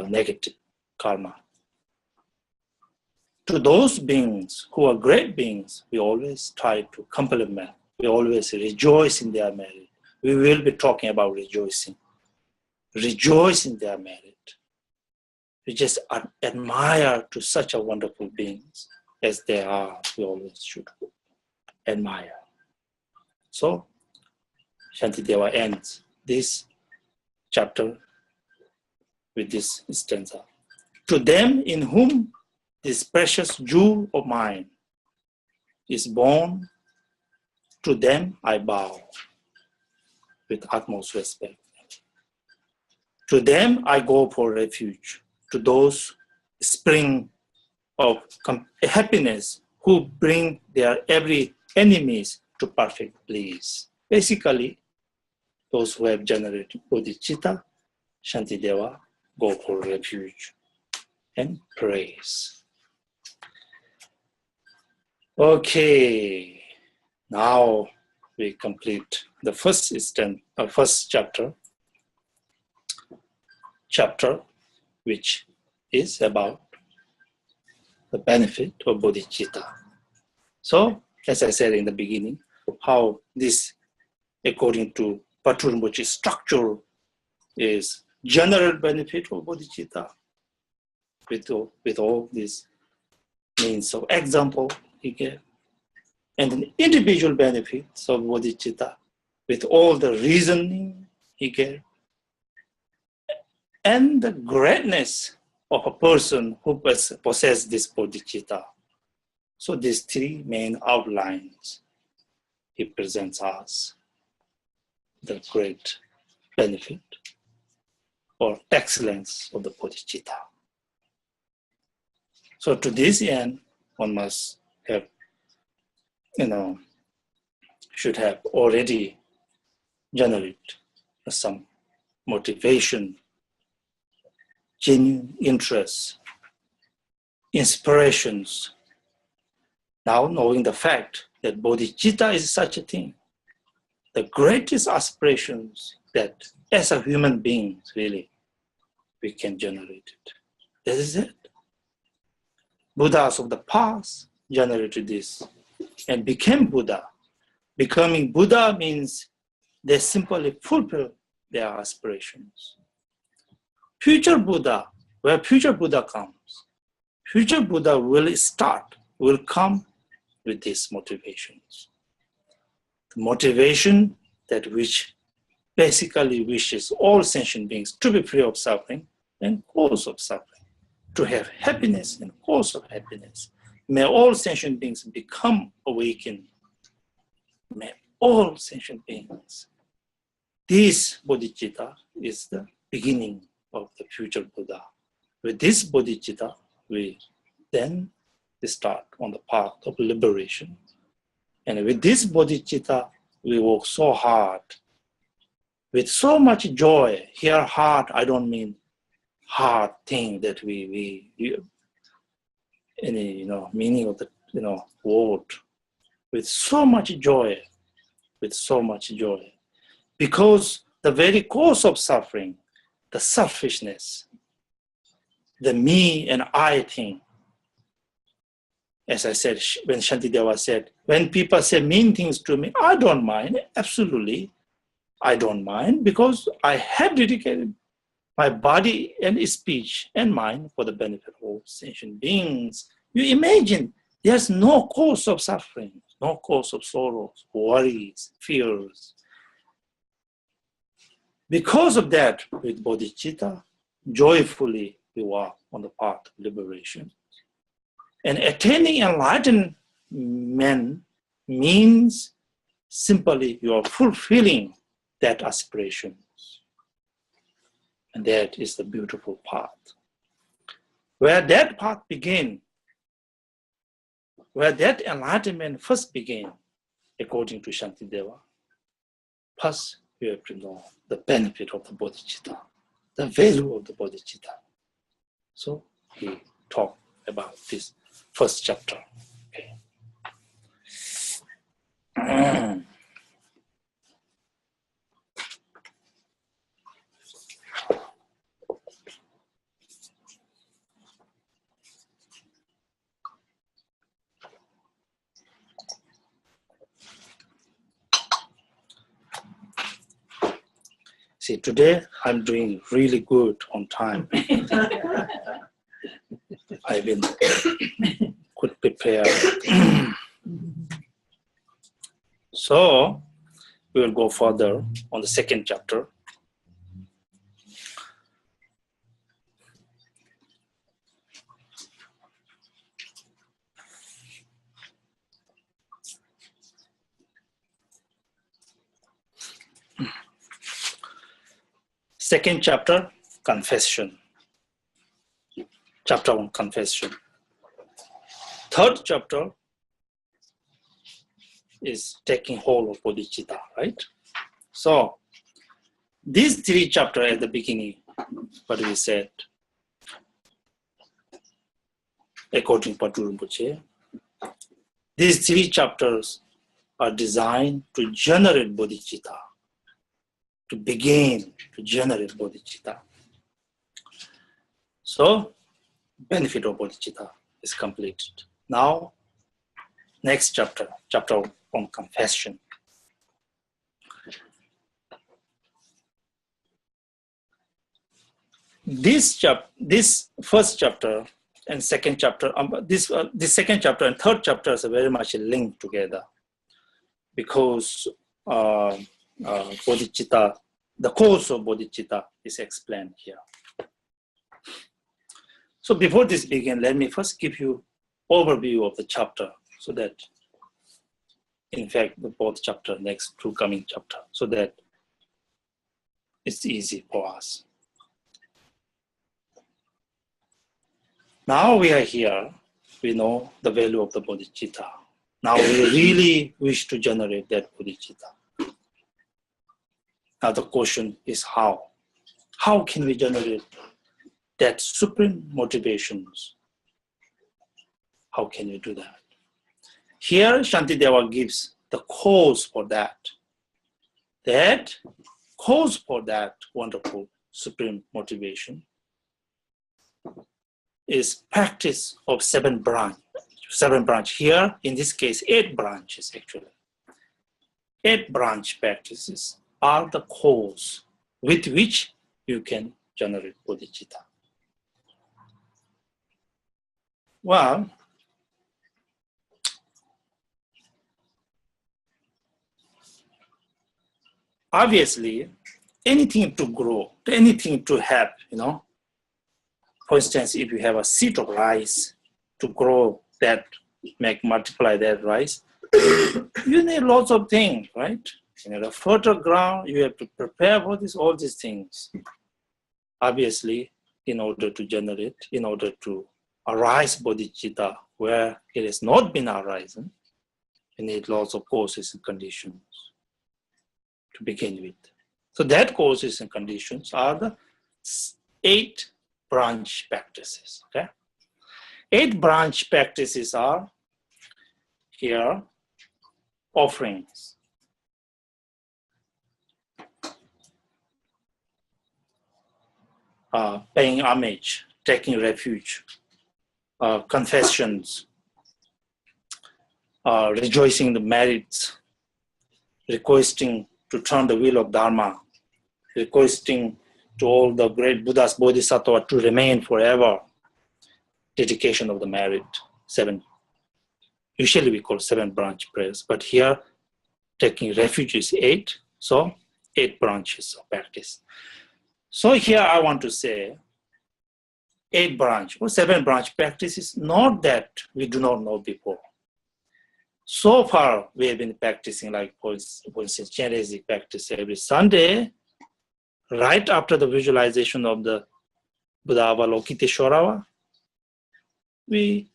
negative karma. To those beings who are great beings, we always try to compliment. We always rejoice in their merit. We will be talking about rejoicing. Rejoice in their merit. We just admire to such a wonderful beings as they are. We always should admire. So, Shantideva ends this chapter with this stanza. To them in whom this precious jewel of mine is born, to them I bow with utmost respect. To them I go for refuge, to those spring of happiness who bring their every enemies to perfect bliss. Basically, those who have generated bodhicitta, Shantideva, go for refuge and praise. Okay, now we complete the first chapter, which is about the benefit of bodhicitta. So, as I said in the beginning, how this, according to Patrul Rinpoche's structure, is general benefit of bodhicitta with all these means of example he gave, and an individual benefits of bodhicitta with all the reasoning he gave, and the greatness of a person who possesses this bodhicitta. So these three main outlines he presents us, the great benefit or excellence of the bodhicitta. So to this end, one must have, should have already generated some motivation, genuine interest, inspirations. Now knowing the fact that bodhicitta is such a thing, the greatest aspirations that as a human being, really, we can generate it. This is it. Buddhas of the past generated this and became Buddha. Becoming Buddha means they simply fulfill their aspirations. Future Buddha, where future Buddha comes, future Buddha will come with these motivations. The motivation that which basically wishes all sentient beings to be free of suffering, and cause of suffering, to have happiness and cause of happiness. May all sentient beings become awakened. May all sentient beings. This bodhicitta is the beginning of the future Buddha. With this bodhicitta, we then start on the path of liberation. And with this bodhicitta, we work so hard, with so much joy. Here, hard, I don't mean hard thing that we any meaning of the word. With so much joy, because the very cause of suffering, the selfishness, the me and I thing. As I said, when Shantideva said, when people say mean things to me, I don't mind. Absolutely, I don't mind, because I have dedicated my body and speech and mind for the benefit of all sentient beings. You imagine, there's no cause of suffering, no cause of sorrows, worries, fears. Because of that, with bodhicitta, joyfully we walk on the path of liberation. And attaining enlightenment means simply you are fulfilling that aspiration. And that is the beautiful path. Where that path began, where that enlightenment first began, according to Shantideva, first you have to know the benefit of the bodhicitta, the value of the bodhicitta. So he talked about this first chapter. Okay. See, today I'm doing really good on time. I've been quite prepared. So we will go further on the second chapter. Second chapter, confession. Chapter 1, confession. Third chapter is taking hold of bodhicitta, right? So these three chapters at the beginning, what we said, according to Rinpoche, these three chapters are designed to generate bodhicitta, to begin to generate bodhicitta. So, benefit of bodhicitta is completed. Now, next chapter, chapter on confession. This first chapter and second chapter, this second chapter and third chapters are very much linked together, because bodhicitta, the cause of bodhicitta is explained here. So before this begin, let me first give you overview of the chapter, so that, in fact, the both chapter, next two coming chapter, so that it's easy for us. Now we are here, we know the value of the bodhicitta. Now we really wish to generate that bodhicitta. Now the question is how? How can we generate that supreme motivations? How can we do that? Here Shantideva gives the cause for that. That cause for that wonderful supreme motivation is practice of seven branch. Here, in this case, 8 branches actually. 8 branch practices are the cause with which you can generate bodhicitta. Well, obviously, anything to grow, anything to have, For instance, if you have a seed of rice to grow that, multiply that rice, you need lots of things, right? You need a fertile ground, you have to prepare for this, all these things. Obviously, in order to generate, in order to arise bodhicitta where it has not been arisen, you need lots of causes and conditions to begin with. So that causes and conditions are the 8 branch practices, okay? 8 branch practices are here, offerings, paying homage, taking refuge, confessions, rejoicing the merits, requesting to turn the wheel of Dharma, requesting to all the great Buddhas, Bodhisattva to remain forever, dedication of the merit, 7. Usually we call 7 branch prayers, but here taking refuge is 8, so 8 branches of practice. So here I want to say 8 branch or 7 branch practice is not that we do not know before. So far we have been practicing, like for instance, Chinese practice every Sunday, right after the visualization of the Buddha Avalokiteshvara, we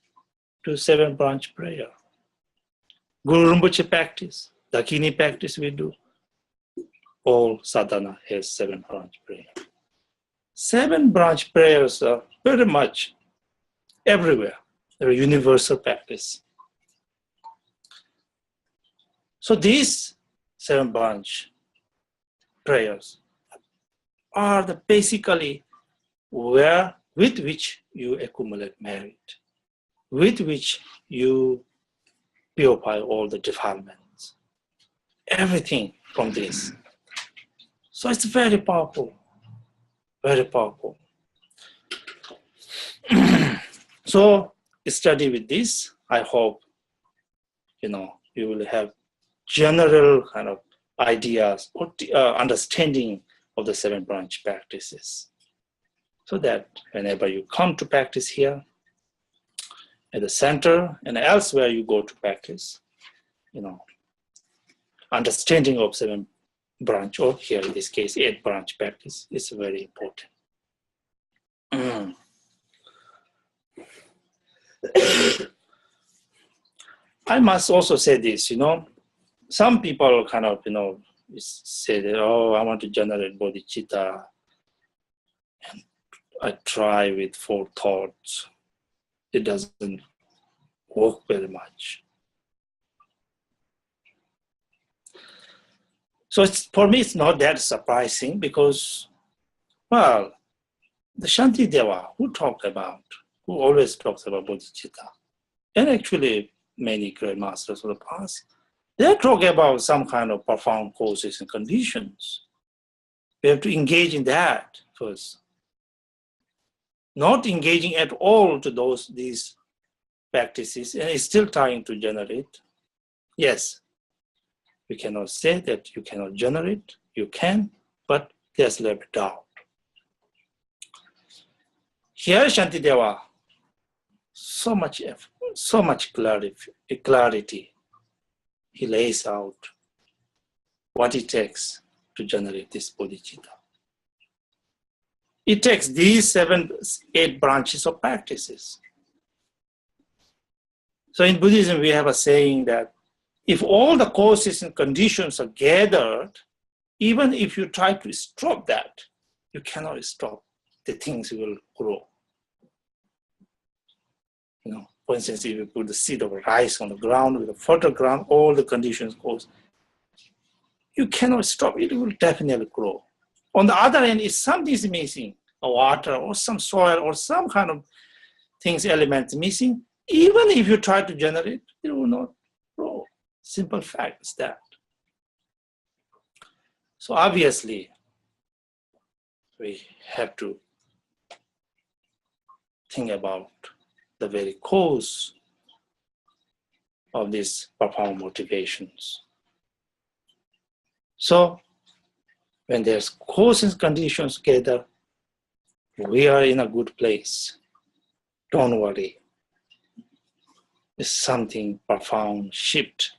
do 7 branch prayer. Guru Rinpoche practice, Dakini practice we do. All sadhana has 7 branch prayer. 7 branch prayers are very much everywhere. They're a universal practice. So these 7 branch prayers are the basically with which you accumulate merit, with which you purify all the defilements. Everything from this. So it's very powerful, very powerful. So study with this. I hope, you will have general kind of ideas or understanding of the 7 branch practices. So that whenever you come to practice here, at the center and elsewhere you go to practice, understanding of 7 branch, or here in this case 8 branch practice is very important. I must also say this, some people kind of, say that, oh, I want to generate bodhicitta, and I try with 4 thoughts. It doesn't work very much. So for me, it's not that surprising because, well, the Shantideva who always talks about bodhicitta, and actually many great masters of the past, they talk about some kind of profound causes and conditions. We have to engage in that first. Not engaging at all to these practices, and it's still trying to generate. Yes, we cannot say that you cannot generate. You can, but there's a little bit doubt. Here, Shantideva, so much effort, so much clarity. He lays out what it takes to generate this bodhicitta. It takes these 8 branches of practices. So in Buddhism, we have a saying that if all the causes and conditions are gathered, even if you try to stop that, you cannot stop. The things will grow. For instance, if you put the seed of rice on the ground with a fertile ground, all the conditions goes. You cannot stop. It will definitely grow. On the other hand, if something is missing, water or some soil or some kind of element missing, even if you try to generate, it will not grow. Simple fact is that. So obviously, we have to think about the very cause of these profound motivations. So when there's cause and conditions together, we are in a good place. Don't worry. It's something profound shift,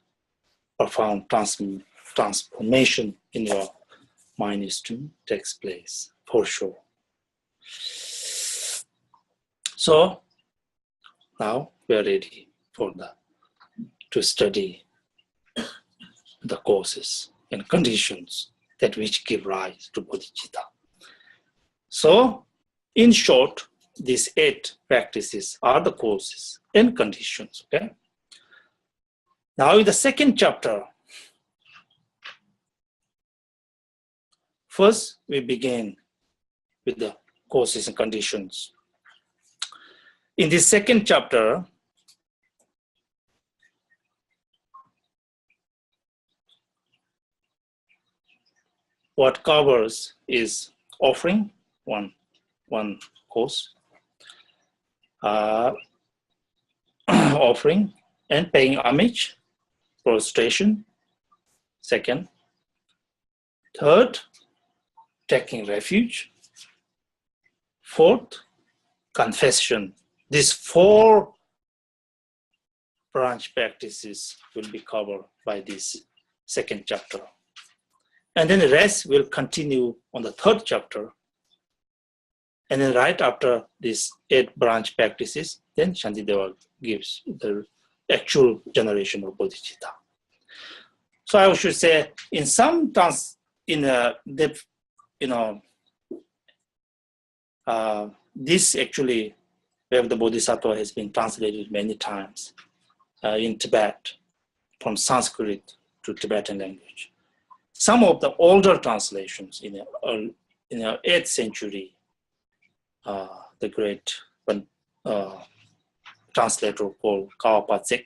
profound transformation in your mind is to take place, for sure. So now we are ready to study the causes and conditions that which give rise to bodhicitta. So, in short, these 8 practices are the causes and conditions. Okay. Now, in the second chapter, first we begin with the causes and conditions. In this second chapter, what covers is offering, one cause, offering and paying homage, prostration, second. Third, taking refuge. Fourth, confession. These 4 branch practices will be covered by this second chapter. And then the rest will continue on the third chapter. And then right after these 8 branch practices, then Shantideva gives the actual generation of bodhicitta. So I should say, in some terms, this actually, where the Bodhisattva has been translated many times in Tibet, from Sanskrit to Tibetan language. Some of the older translations in the 8th century, the great translator called Kawapatsek,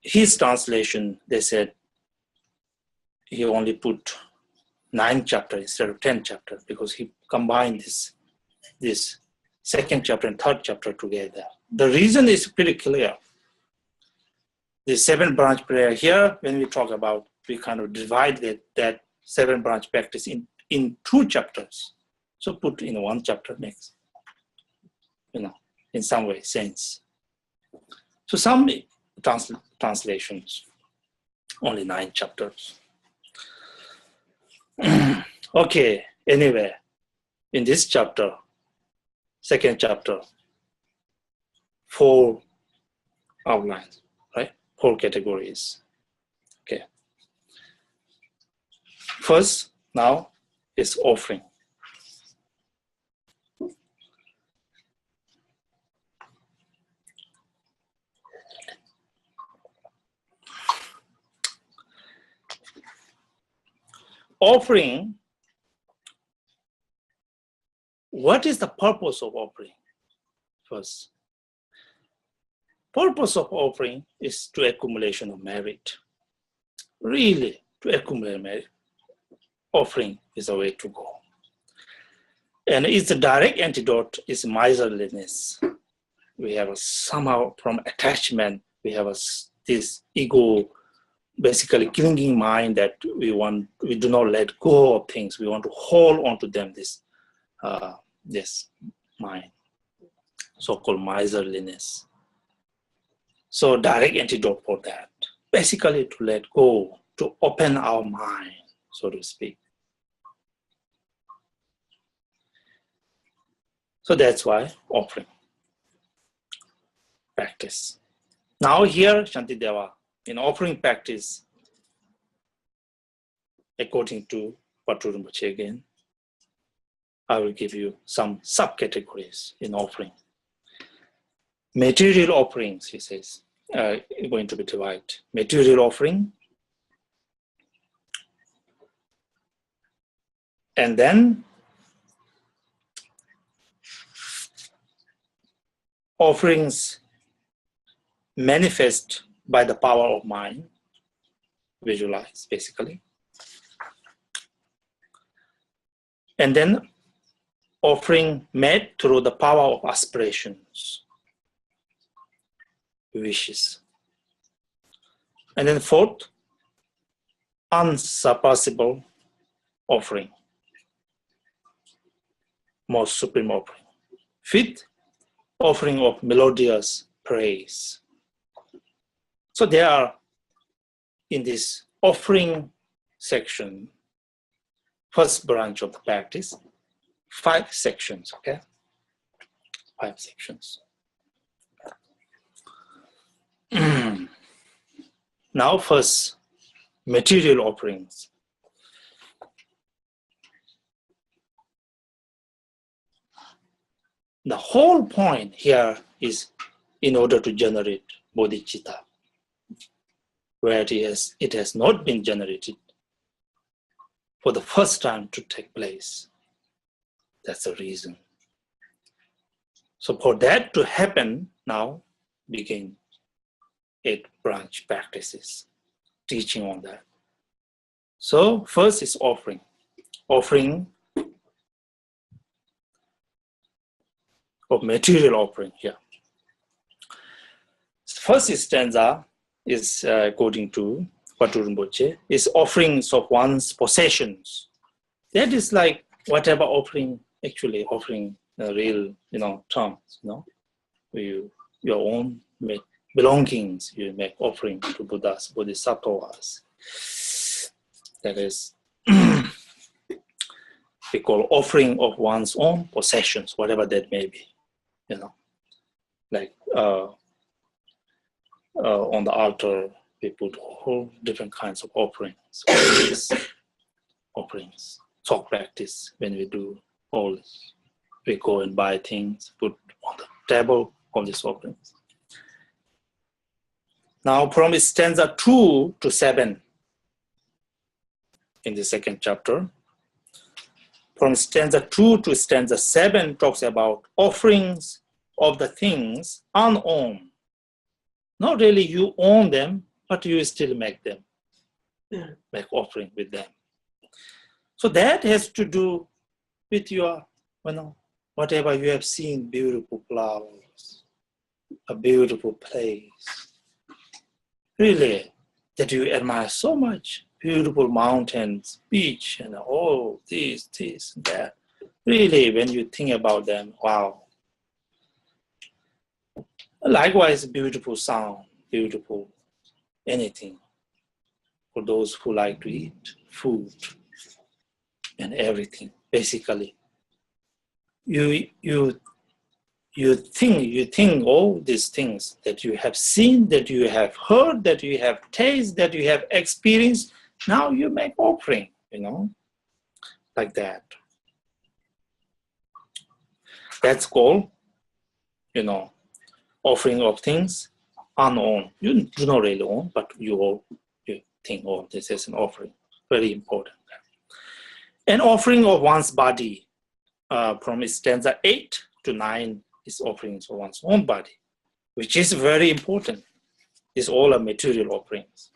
his translation, they said, he only put 9 chapters instead of 10 chapters because he combined this second chapter and third chapter together. The reason is pretty clear. The 7 branch prayer here, when we talk about, we kind of divide that 7 branch practice in 2 chapters. So put in 1 chapter next, in some way, sense. So some translations, only 9 chapters. Okay, anyway, in this chapter, second chapter, 4 outlines, right? 4 categories. Okay. First, now, is offering. Offering, what is the purpose of offering? First, purpose of offering is to accumulation of merit. Really, to accumulate merit. Offering is the way to go. And its direct antidote is miserliness. We have somehow from attachment, we have this ego, basically clinging mind that we do not let go of things. We want to hold on to them, this mind, so-called miserliness. So direct antidote for that, basically to let go, to open our mind, so to speak. So that's why offering practice. Now here, Shantideva, in offering practice, according to Patu Rinpoche again, I will give you some subcategories in offering. Material offerings, he says, going to be divided. Material offering, and then offerings manifest by the power of mind, visualize basically. And then offering made through the power of aspirations, wishes. And then fourth, unsurpassable offering, most supreme offering. Fifth, offering of melodious praise. So there are, in this offering section, first branch of the practice, 5 sections, okay? 5 sections. Now first, material offerings. The whole point here is in order to generate bodhicitta, where it has not been generated for the first time to take place. That's the reason. So for that to happen, now begin 8 branch practices, teaching on that. So first is offering. Offering of material offering here. First stanza is, according to Rinpoche, is offerings of one's possessions. That is like whatever offering, actually offering real, terms, your own belongings, you make offering to Buddhas, Bodhisattvas. That is, we call offering of one's own possessions, whatever that may be, like on the altar, we put whole different kinds of offerings. Offerings. Talk practice, when we do all this, we go and buy things, put on the table, all these offerings. Now from stanza 2 to 7 in the second chapter, from stanza 2 to stanza 7 talks about offerings of the things unowned. Not really you own them, but you still make them, make offering with them. So that has to do with your, whatever you have seen, beautiful flowers, a beautiful place. Really, that you admire so much, beautiful mountains, beach, and all this, and that. Really, when you think about them, wow. Likewise, beautiful sound, beautiful anything for those who like to eat food and everything. Basically, you think all these things that you have seen, that you have heard, that you have tasted, that you have experienced. Now you make offering, like that. That's called, offering of things unowned. You do not really own, but you think, this is an offering. Very important. An offering of one's body, from stanza 8 to 9 is offerings of one's own body, which is very important. It's all a material offerings.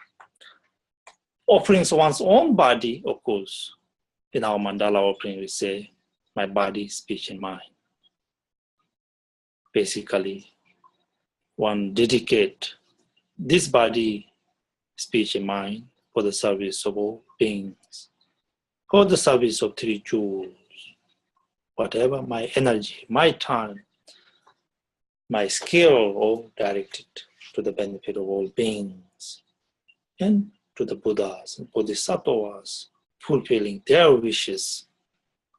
Offerings of one's own body, of course, in our mandala offering we say, my body, speech, and mind. Basically, one dedicate this body, speech, and mind for the service of all beings, for the service of 3 jewels, whatever my energy, my time, my skill, all directed to the benefit of all beings and to the Buddhas and Bodhisattvas, fulfilling their wishes.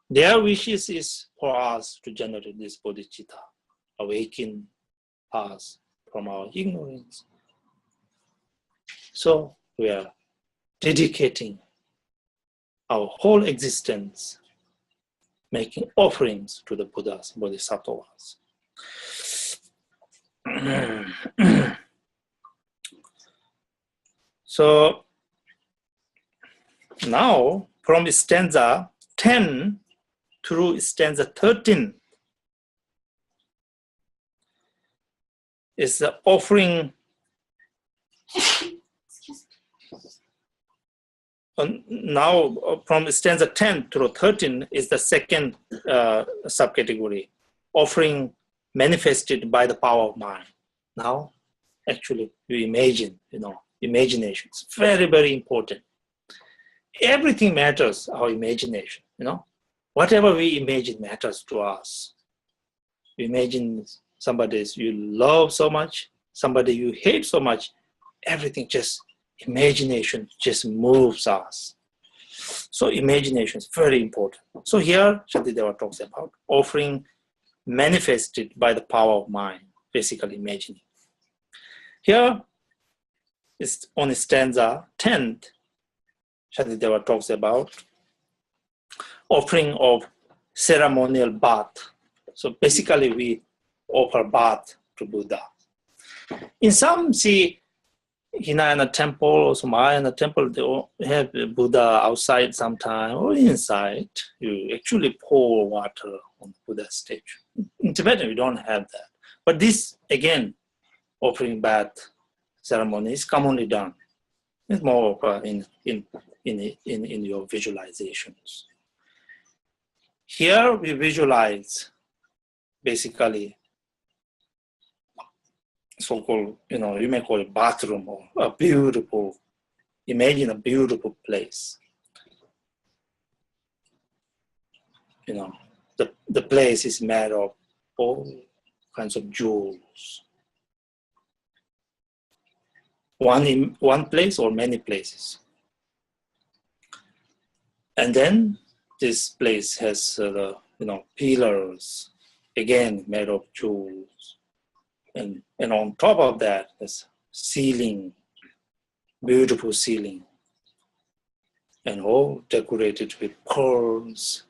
Their wishes is for us to generate this bodhicitta, awaken us from our ignorance. So we are dedicating our whole existence, making offerings to the Buddhas, Bodhisattvas. So now from stanza 10 through stanza 13 is the offering. Now from stanza 10 through 13 is the second subcategory, offering manifested by the power of mind. Now, actually, you imagine, imagination. It's very, very important. Everything matters, our imagination, Whatever we imagine matters to us. You imagine somebody you love so much, somebody you hate so much, everything just, imagination just moves us. So imagination is very important. So here Shantideva talks about offering manifested by the power of mind, basically imagining. Here is on stanza 10th, Shantideva talks about offering of ceremonial bath. So basically we offer bath to Buddha. In some, see, Hinayana temple or some Mahayana temple, they have Buddha outside sometime or inside. You actually pour water on Buddha's statue. In Tibetan, we don't have that. But this, again, offering bath ceremony is commonly done. It's more of in your visualizations. Here we visualize basically so-called, you may call it bathroom or a beautiful, imagine a beautiful place. The place is made of all kinds of jewels. One place or many places. And then this place has pillars, again made of jewels. And on top of that, there's ceiling, beautiful ceiling, and all decorated with pearls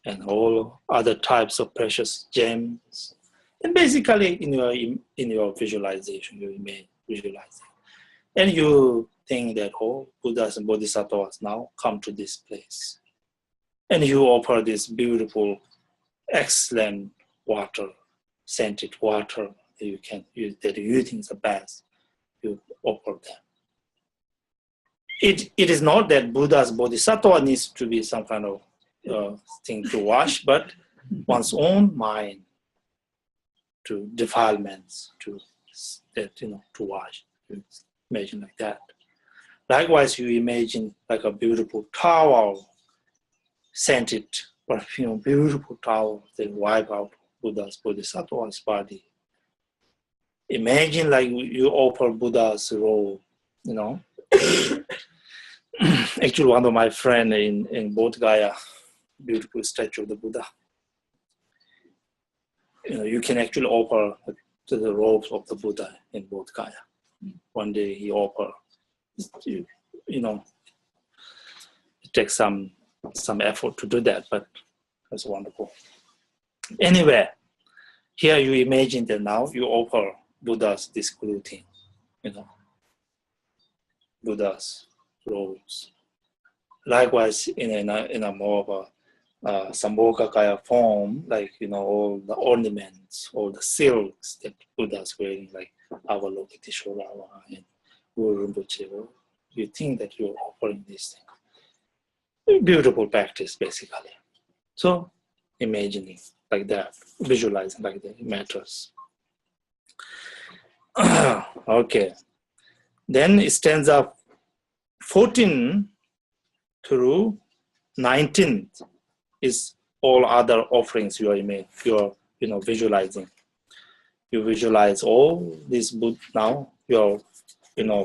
and all other types of precious gems. And basically, in your visualization, you may visualize it, and you think that Buddhas and Bodhisattvas now come to this place, and you offer this beautiful, excellent water, scented water. You can use that you think is the best, you offer them. It is not that Buddha's Bodhisattva needs to be some kind of thing to wash, but one's own mind to defilements, to wash. You imagine like that. Likewise, you imagine like a beautiful towel, scented perfume, beautiful towel that wipe out Buddha's Bodhisattva's body. Imagine like you offer Buddha's robe, Actually, one of my friends in Bodh Gaya, beautiful statue of the Buddha. You can actually offer to the robes of the Buddha in Bodh Gaya. One day he offered, it takes some effort to do that, but that's wonderful. Anyway, here you imagine that now you offer Buddha's this clothing, Buddha's robes. Likewise, in a more of a Sambhogakaya form, like all the ornaments, all the silks that Buddha's wearing, like Avalokiteshvara and Guru Rinpoche, you think that you're offering these things. Beautiful practice, basically. So, imagining like that, visualizing like that, it matters. Okay. Then stanza 14 through 19 is all other offerings you are visualizing. You visualize all these now, your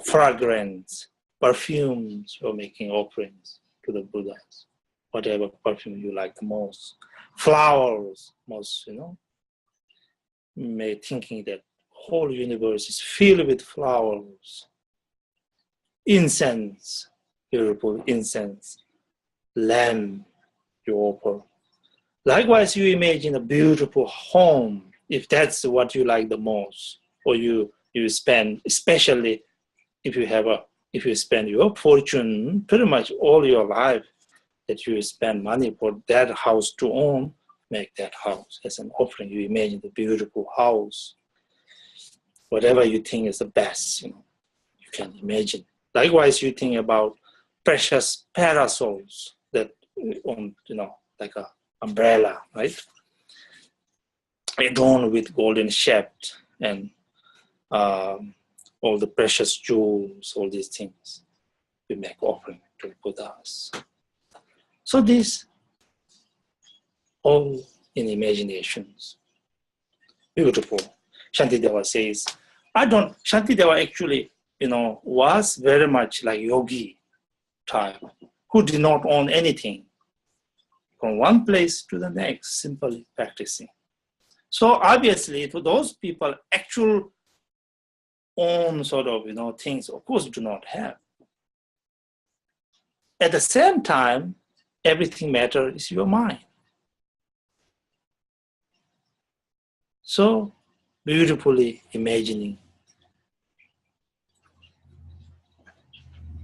fragrance, perfumes, you're making offerings to the Buddhas. Whatever perfume you like the most. Flowers, most, may thinking that whole universe is filled with flowers. Incense, beautiful incense. Lamp, you offer. Likewise, you imagine a beautiful home, if that's what you like the most, or you spend, especially if you spend your fortune, pretty much all your life, that you spend money for that house to own, make that house as an offering. You imagine the beautiful house. Whatever you think is the best, you can imagine. Likewise, you think about precious parasols that like a umbrella, right? Adorned with golden shaft and all the precious jewels, all these things. We make offering to Buddhas. So this all in imaginations. Beautiful. Shantideva says, Shantideva actually, was very much like yogi type, who did not own anything, from one place to the next, simply practicing. So obviously, to those people, actual own sort of, things, of course, do not have. At the same time, everything matters is your mind. So beautifully imagining.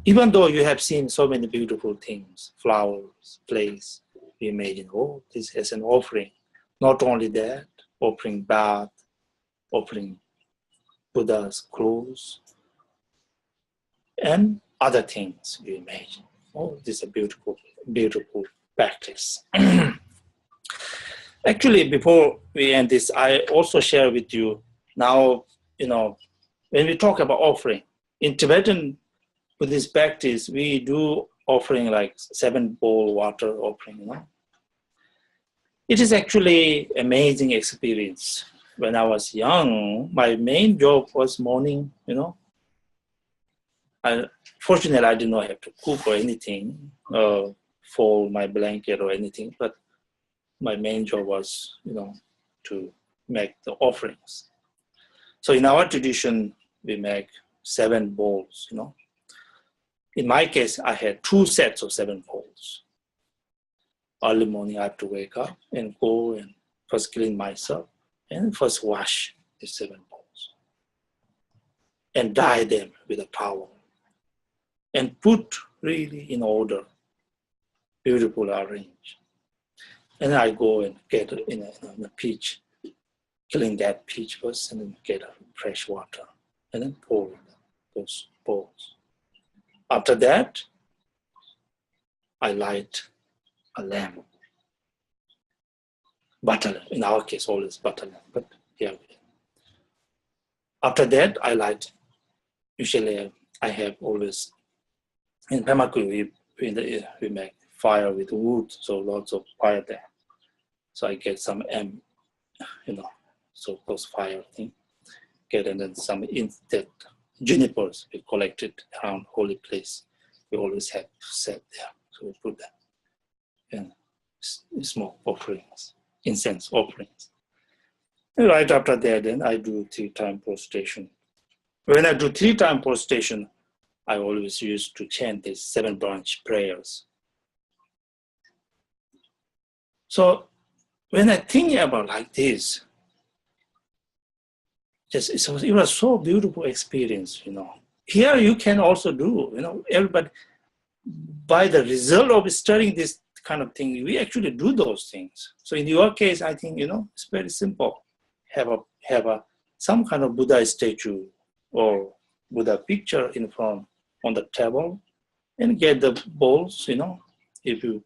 Even though you have seen so many beautiful things, flowers, place, you imagine, oh, this is an offering. Not only that, offering bath, offering Buddha's clothes, and other things you imagine. Oh, this is a beautiful, beautiful practice. Actually, before we end this, I also share with you now, when we talk about offering, in Tibetan Buddhist practice, we do offering like 7-bowl water offering, It is actually amazing experience. When I was young, my main job was morning, Fortunately, I did not have to cook or anything, fold my blanket or anything, but my main job was, to make the offerings. So in our tradition, we make 7 bowls, In my case, I had 2 sets of 7 bowls. Early morning, I have to wake up and go and first clean myself and first wash the 7 bowls and dye them with a towel and put really in order, beautiful arrange. And I go and get in a pitch, clean that pitch first, and then get fresh water, and then pour those bowls. After that, I light a lamp. Butter lamp. In our case, always butter lamp, but here. After that, usually I have always, in Pemaku, we make fire with wood, so lots of fire there. So I get some so those fire thing. Get and then some that junipers we collected around holy place. We always have set there, so we put that and small offerings, incense offerings. And right after that, then I do 3-time prostration. When I do 3-time prostration, I always used to chant these 7 branch prayers. So when I think about like this, it was so beautiful experience, Here you can also do, everybody, by the result of studying this kind of thing, we actually do those things. So in your case, I think, it's very simple. Have some kind of Buddha statue or Buddha picture in front on the table and get the bowls, if you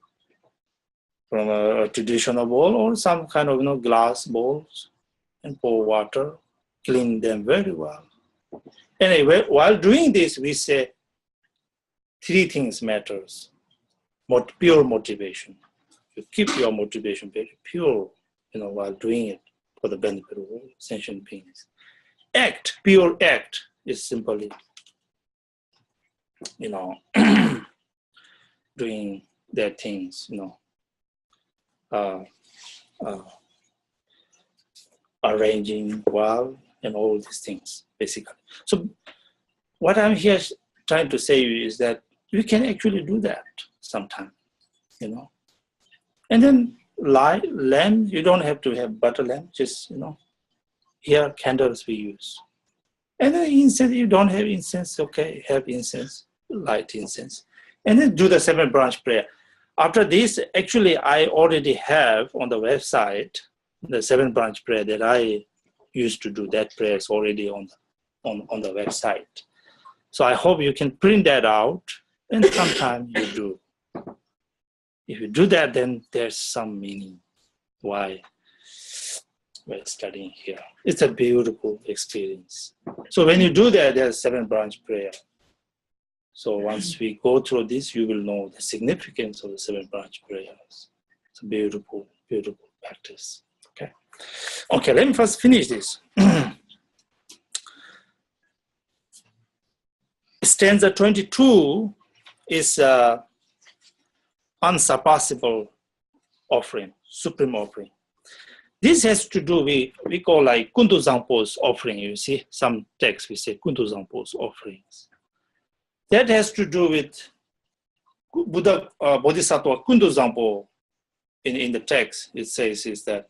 from a traditional bowl or some kind of glass bowls and pour water, clean them very well. Anyway, while doing this, we say 3 things matters. Pure motivation. You keep your motivation very pure, while doing it for the benefit of all sentient beings. Act, pure act is simply, doing their things, arranging well, and all these things, basically. So what I'm here trying to say is that you can actually do that sometime, And then lamp, you don't have to have butter lamp, just, here candles we use. And then incense, you don't have incense, okay, have incense, light incense. And then do the 7 branch prayer. After this, actually, I already have on the website the 7 branch prayer that I used to do. That prayer is already on the website. So I hope you can print that out, and sometime you do. If you do that, then there's some meaning why we're studying here. It's a beautiful experience. So when you do that, there's 7 branch prayer. So once we go through this, you will know the significance of the 7 branch prayers. It's beautiful. beautiful practice. Okay. Okay, let me first finish this. Stanza 22 is unsurpassable offering, supreme offering. This has to do with, we call like Kuntu Zampo's offering. You see, some texts we say Kuntu Zampo's offerings. That has to do with Buddha Bodhisattva Kuntu Zampo. In the text, it says is that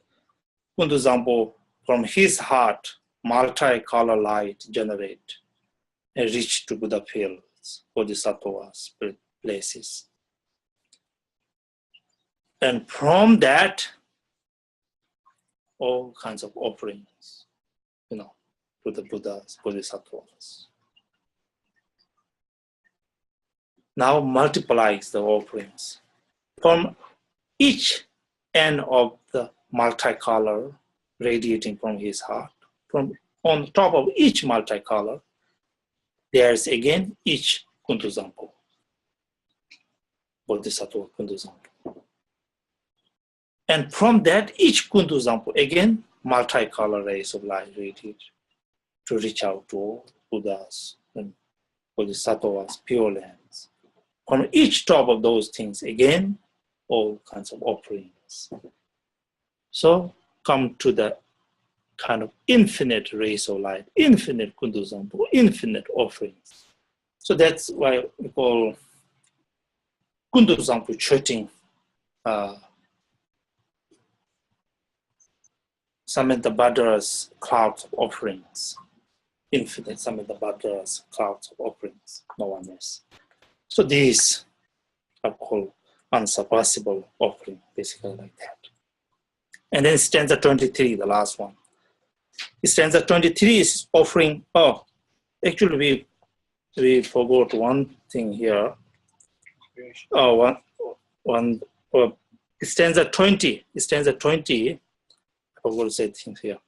Kuntu Zampo, from his heart, multi-color light generate and reach to Buddha fields, Bodhisattva spirit places. And from that, all kinds of offerings, to the Buddhas, Bodhisattvas. Now multiplies the offerings. From each end of the multicolor radiating from his heart, from on top of each multicolor, there's again each Kuntu Zampo, Bodhisattva Kuntu Zampo. And from that, each Kuntu Zampo, again, multicolor rays of light radiate to reach out to all Buddhas and Bodhisattvas, pure lands. From each top of those things, again, all kinds of offerings. So come to the kind of infinite rays of light, infinite Kuntu Zampo, infinite offerings. So that's why we call Kuntu Zampo treating Samanthabhadra's clouds of offerings, infinite Samanthabhadra's clouds of offerings, no one else. So these are called unsurpassable offering, basically like that. And then stanza 23, the last one. Stanza 23 is offering, actually we forgot one thing here. Stanza 20, I forgot to say things here.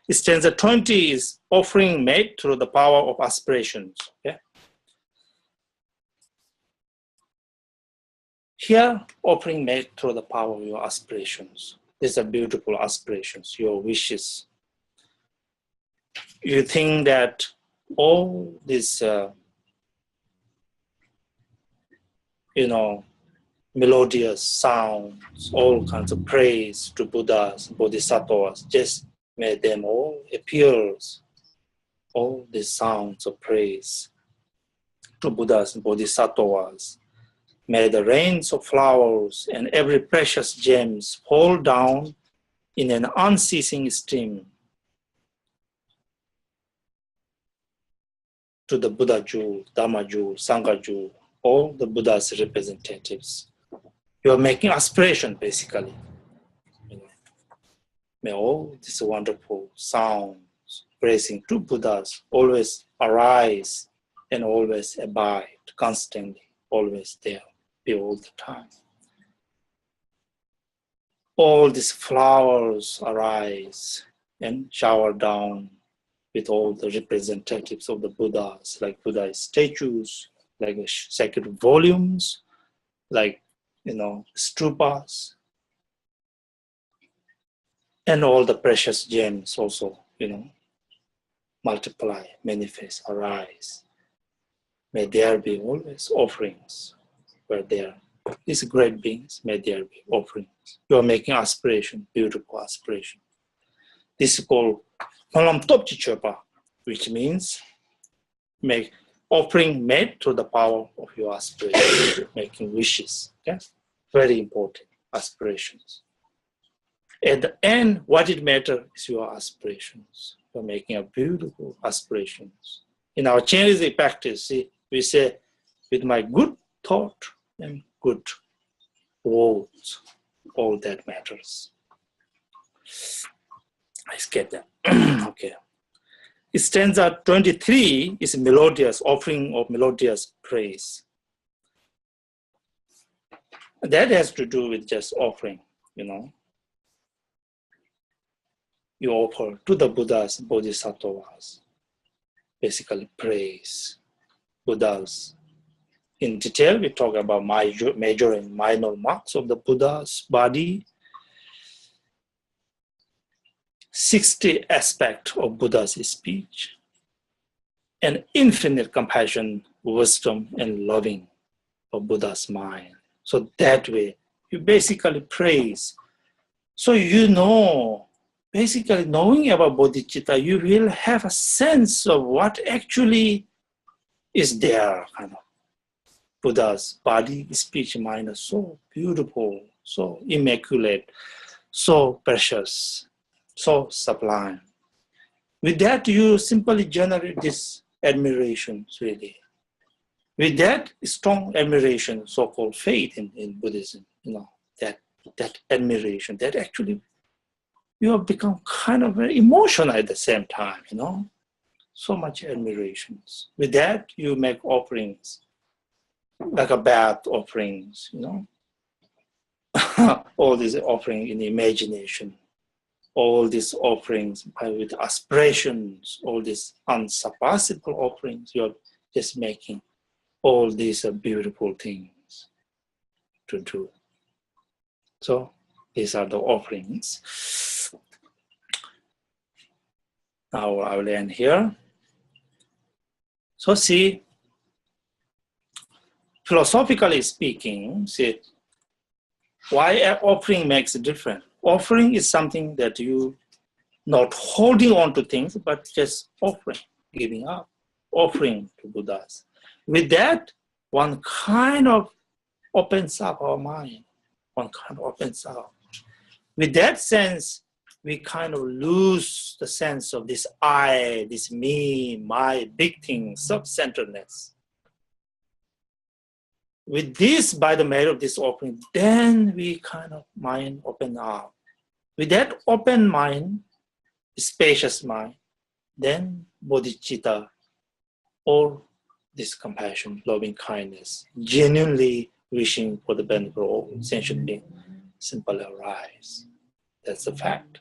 Stanza 20 is offering made through the power of aspirations. Okay? Here, offering made through the power of your aspirations. These are beautiful aspirations, your wishes. You think that all these, melodious sounds, all kinds of praise to Buddhas, Bodhisattvas, just made them all appear. All these sounds of praise to Buddhas and Bodhisattvas. May the rains of flowers and every precious gems fall down in an unceasing stream to the Buddha jewel, Dhamma jewel, Sangha jewel, all the Buddha's representatives. You are making aspiration, basically. May all these wonderful sounds praising to Buddhas always arise and always abide, constantly, always there, be all the time. All these flowers arise and shower down with all the representatives of the Buddhas, like Buddha statues, like sacred volumes, like, stupas, and all the precious gems also, multiply, manifest, arise. May there be always offerings where there are these great beings, may there be offerings. You are making aspiration, beautiful aspiration. This is called Malam Topchi Chopa, which means make offering made through the power of your aspiration, making wishes. Okay? Very important aspirations. At the end, what it matters is your aspirations. You're making a beautiful aspirations. In our Chinese practice, we say, with my good thought and good words, all that matters. I skip that. Okay. Stanza 23 is melodious, offering of melodious praise. That has to do with just offering, You offer to the Buddhas, Bodhisattvas, basically praise Buddhas. In detail, we talk about major and minor marks of the Buddha's body, 60 aspects of Buddha's speech, and infinite compassion, wisdom, and loving of Buddha's mind. So that way, you basically praise. So you know, basically knowing about bodhicitta, you will have a sense of what actually is there, kind of. Buddha's body, speech, mind are so beautiful, so immaculate, so precious, so sublime. With that, you simply generate this admiration, really. With that strong admiration, so-called faith in Buddhism, that admiration, that actually you have become kind of very emotional at the same time, so much admirations. With that, you make offerings, like a bath offerings, all these offerings in imagination, all these offerings with aspirations, all these unsurpassable offerings, you're just making all these beautiful things to do. So these are the offerings. Now I will end here. So see, philosophically speaking, see, why an offering makes a difference. Offering is something that you not holding on to things, but just offering, giving up, offering to Buddhas. With that, one kind of opens up our mind. One kind of opens up. With that sense, we kind of lose the sense of this I, this me, my, big thing, self-centeredness. With this, by the merit of this offering, then we kind of mind open up. With that open mind, spacious mind, then bodhicitta, or this compassion, loving kindness, genuinely wishing for the benefit of all sentient beings, simply arise. That's a fact.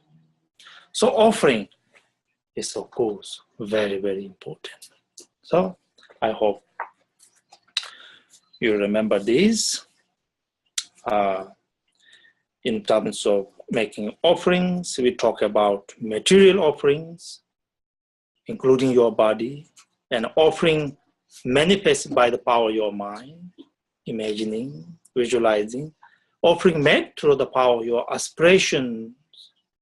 So offering is, of course, very, very important. So I hope you remember these. In terms of making offerings, we talk about material offerings, including your body, and offering manifested by the power of your mind, imagining, visualizing, offering made through the power of your aspirations,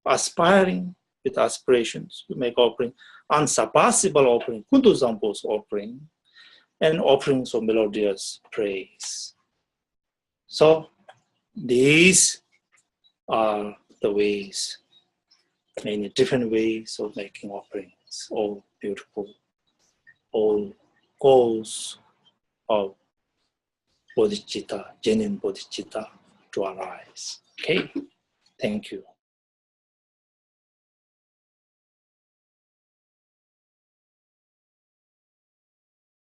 aspiring with aspirations, you make offering, unsurpassable offering, Kuntu offering, and offerings of melodious praise. So these are the ways, many different ways of making offerings, all beautiful, all goals of bodhicitta, genuine bodhicitta to arise. Okay, thank you.